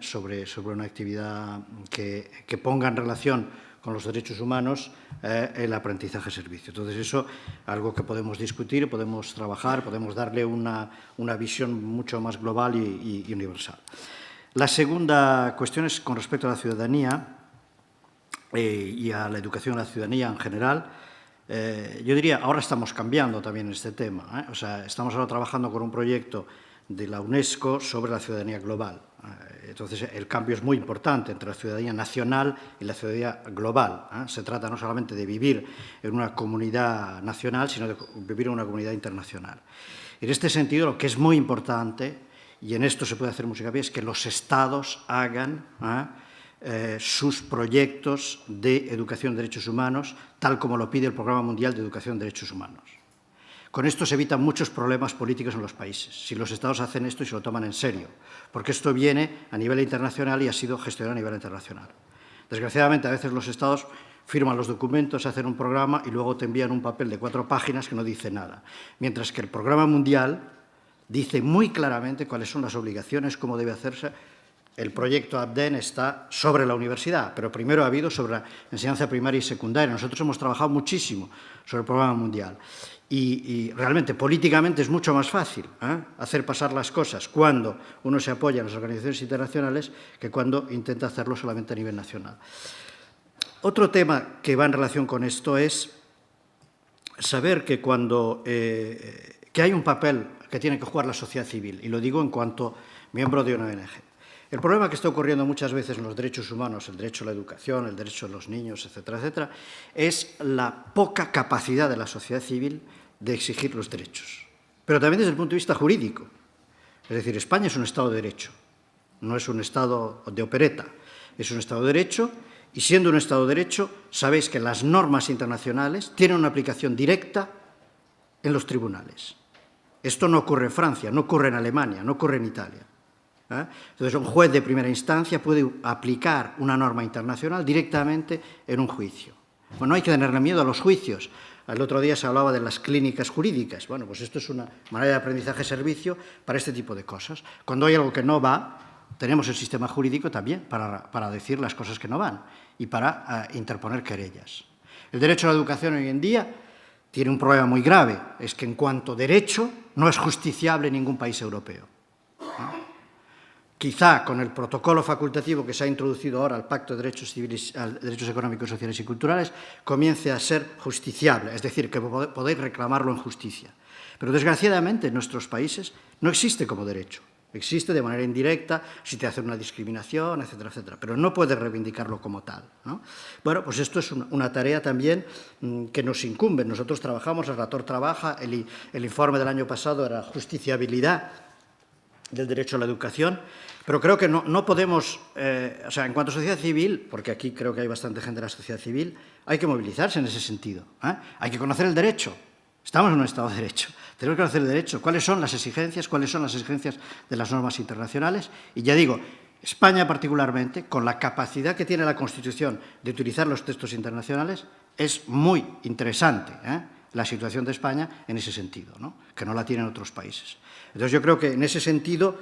Speaker 3: sobre una actividad que ponga en relación con los derechos humanos el aprendizaje-servicio. Entonces, eso es algo que podemos discutir, podemos trabajar, podemos darle una visión mucho más global y universal. La segunda cuestión es con respecto a la ciudadanía y a la educación a la ciudadanía en general. Yo diría, ahora estamos cambiando también este tema. O sea, estamos ahora trabajando con un proyecto de la UNESCO sobre la ciudadanía global. Entonces, el cambio es muy importante entre la ciudadanía nacional y la ciudadanía global. Se trata no solamente de vivir en una comunidad nacional, sino de vivir en una comunidad internacional. En este sentido, lo que es muy importante, y en esto se puede hacer mucho hincapié, es que los Estados hagan sus proyectos de educación de derechos humanos, tal como lo pide el Programa Mundial de Educación de Derechos Humanos. Con esto se evitan muchos problemas políticos en los países, si los Estados hacen esto y se lo toman en serio, porque esto viene a nivel internacional y ha sido gestionado a nivel internacional. Desgraciadamente, a veces los Estados firman los documentos, hacen un programa y luego te envían un papel de 4 páginas que no dice nada, mientras que el Programa Mundial dice muy claramente cuáles son las obligaciones, cómo debe hacerse. El proyecto ABDEN está sobre la universidad, pero primero ha habido sobre la enseñanza primaria y secundaria. Nosotros hemos trabajado muchísimo sobre el Programa Mundial. Y realmente, políticamente, es mucho más fácil hacer pasar las cosas cuando uno se apoya en las organizaciones internacionales que cuando intenta hacerlo solamente a nivel nacional. Otro tema que va en relación con esto es saber que que hay un papel que tiene que jugar la sociedad civil, y lo digo en cuanto miembro de una ONG. El problema que está ocurriendo muchas veces en los derechos humanos, el derecho a la educación, el derecho de los niños, etcétera, etcétera, es la poca capacidad de la sociedad civil de exigir los derechos. Pero también desde el punto de vista jurídico. Es decir, España es un Estado de derecho, no es un Estado de opereta, es un Estado de derecho, y siendo un Estado de derecho, sabéis que las normas internacionales tienen una aplicación directa en los tribunales. Esto no ocurre en Francia, no ocurre en Alemania, no ocurre en Italia. Entonces, un juez de primera instancia puede aplicar una norma internacional directamente en un juicio. Bueno, no hay que tenerle miedo a los juicios. El otro día se hablaba de las clínicas jurídicas. Bueno, pues esto es una manera de aprendizaje-servicio para este tipo de cosas. Cuando hay algo que no va, tenemos el sistema jurídico también para decir las cosas que no van y para interponer querellas. El derecho a la educación hoy en día tiene un problema muy grave, es que en cuanto a derecho no es justiciable en ningún país europeo. Quizá con el protocolo facultativo que se ha introducido ahora al Pacto de Derechos Civiles, Derechos Económicos, Sociales y Culturales, comience a ser justiciable, es decir, que podéis reclamarlo en justicia. Pero desgraciadamente en nuestros países no existe como derecho. Existe de manera indirecta, si te hacen una discriminación, etcétera, etcétera, pero no puedes reivindicarlo como tal, ¿no? Bueno, pues esto es una tarea también que nos incumbe. Nosotros trabajamos, el relator trabaja, el informe del año pasado era justiciabilidad del derecho a la educación, pero creo que no podemos, o sea, en cuanto a sociedad civil, porque aquí creo que hay bastante gente de la sociedad civil, hay que movilizarse en ese sentido. Hay que conocer el derecho. Estamos en un Estado de Derecho. Tenemos que conocer el derecho. ¿Cuáles son las exigencias? ¿Cuáles son las exigencias de las normas internacionales? Y ya digo, España particularmente, con la capacidad que tiene la Constitución de utilizar los textos internacionales, es muy interesante la situación de España en ese sentido, ¿no? Que no la tienen otros países. Entonces, yo creo que en ese sentido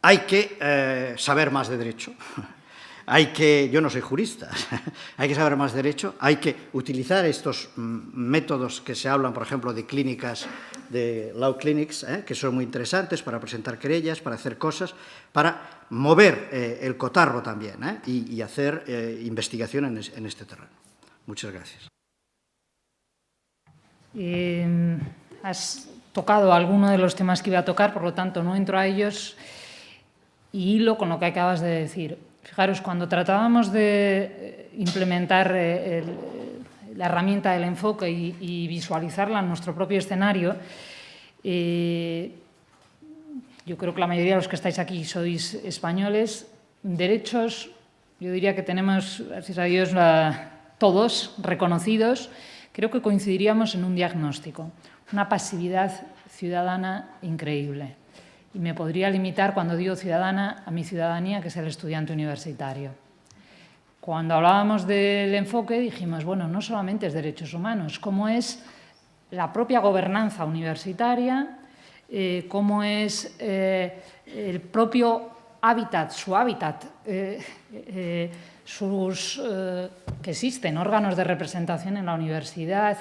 Speaker 3: hay que saber más de derecho. Yo no soy jurista, hay que saber más derecho, hay que utilizar estos métodos que se hablan, por ejemplo, de clínicas, de law clinics, que son muy interesantes para presentar querellas, para hacer cosas, para mover el cotarro también y hacer investigación en este terreno. Muchas gracias.
Speaker 4: Has tocado alguno de los temas que iba a tocar, por lo tanto no entro a ellos y hilo con lo que acabas de decir. Fijaros, cuando tratábamos de implementar la herramienta del enfoque y visualizarla en nuestro propio escenario, yo creo que la mayoría de los que estáis aquí sois españoles. Derechos, yo diría que tenemos, gracias a Dios, todos reconocidos. Creo que coincidiríamos en un diagnóstico, una pasividad ciudadana increíble. Y me podría limitar, cuando digo ciudadana, a mi ciudadanía, que es el estudiante universitario. Cuando hablábamos del enfoque dijimos, bueno, no solamente es derechos humanos, cómo es la propia gobernanza universitaria, cómo es el propio hábitat, su hábitat que existen órganos de representación en la universidad,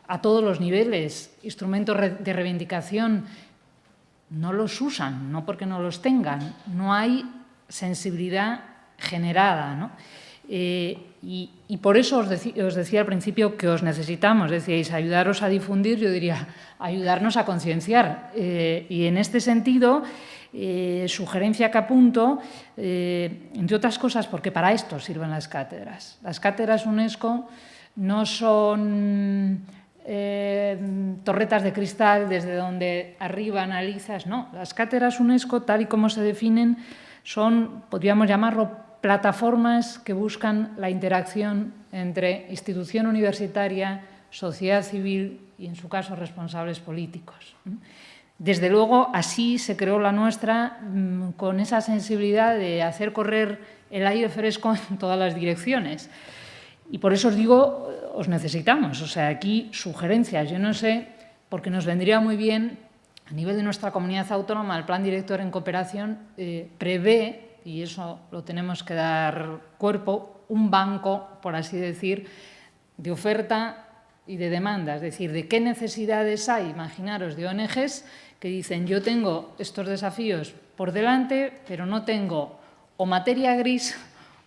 Speaker 4: a todos los niveles, instrumentos de reivindicación, no los usan, no porque no los tengan, no hay sensibilidad generada, ¿no? Y por eso os decía al principio que os necesitamos, decíais, ayudaros a difundir, yo diría, ayudarnos a concienciar. Y en este sentido, sugerencia que apunto, entre otras cosas, porque para esto sirven las cátedras. Las cátedras UNESCO no son torretas de cristal desde donde arriba analizas, no. Las cátedras UNESCO, tal y como se definen, son, podríamos llamarlo, plataformas que buscan la interacción entre institución universitaria, sociedad civil y, en su caso, responsables políticos. Desde luego, así se creó la nuestra, con esa sensibilidad de hacer correr el aire fresco en todas las direcciones. Y por eso os digo, os necesitamos. O sea, aquí sugerencias, yo no sé, porque nos vendría muy bien, a nivel de nuestra comunidad autónoma, el Plan Director en Cooperación prevé, y eso lo tenemos que dar cuerpo, un banco, por así decir, de oferta y de demanda. Es decir, de qué necesidades hay, imaginaros, de ONGs que dicen, yo tengo estos desafíos por delante, pero no tengo o materia gris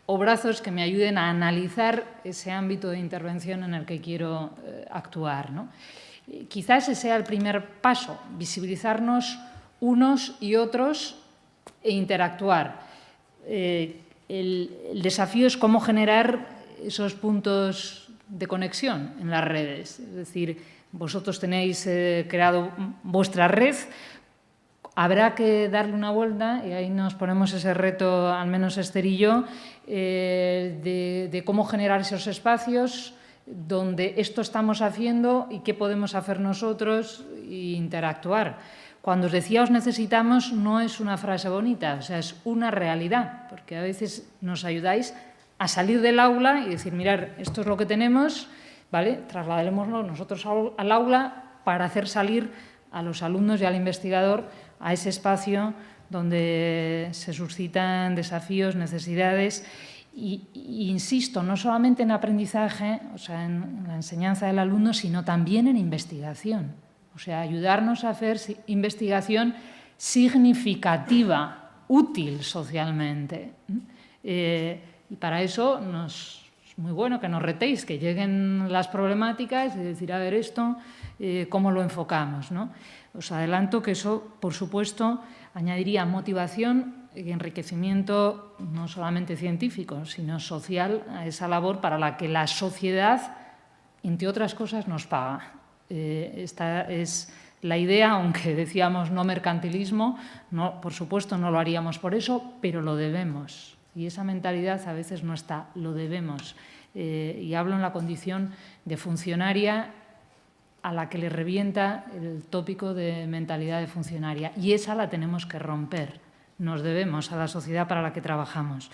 Speaker 4: o brazos que me ayuden a analizar ese ámbito de intervención en el que quiero actuar, ¿no? Quizás ese sea el primer paso, visibilizarnos unos y otros e interactuar. El desafío es cómo generar esos puntos de conexión en las redes. Es decir, vosotros tenéis creado vuestra red, habrá que darle una vuelta, y ahí nos ponemos ese reto, al menos Esther y yo, de cómo generar esos espacios donde esto estamos haciendo y qué podemos hacer nosotros e interactuar. Cuando os decía os necesitamos, no es una frase bonita, o sea, es una realidad, porque a veces nos ayudáis a salir del aula y decir, mirad, esto es lo que tenemos, ¿vale? Trasladémoslo nosotros al aula para hacer salir a los alumnos y al investigador a ese espacio donde se suscitan desafíos, necesidades. Y insisto, no solamente en aprendizaje, o sea, en la enseñanza del alumno, sino también en investigación. O sea, ayudarnos a hacer investigación significativa, útil socialmente. Y para eso es muy bueno que nos retéis, que lleguen las problemáticas y decir, a ver, esto, ¿cómo lo enfocamos, ¿no? Os adelanto que eso, por supuesto, añadiría motivación y enriquecimiento no solamente científico, sino social a esa labor para la que la sociedad, entre otras cosas, nos paga. Esta es la idea, aunque decíamos no mercantilismo, no, por supuesto no lo haríamos por eso, pero lo debemos. Y esa mentalidad a veces no está, lo debemos. Y hablo en la condición de funcionaria a la que le revienta el tópico de mentalidad de funcionaria. Y esa la tenemos que romper. Nos debemos a la sociedad para la que trabajamos.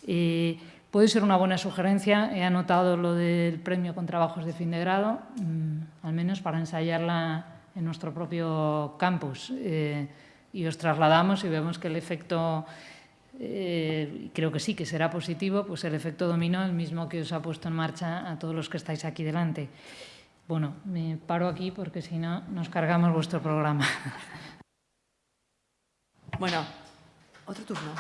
Speaker 4: Puede ser una buena sugerencia. He anotado lo del premio con trabajos de fin de grado, al menos para ensayarla en nuestro propio campus. Y os trasladamos y vemos que el efecto, creo que sí, que será positivo, pues el efecto dominó, el mismo que os ha puesto en marcha a todos los que estáis aquí delante. Bueno, me paro aquí porque si no nos cargamos vuestro programa.
Speaker 1: Bueno, otro turno.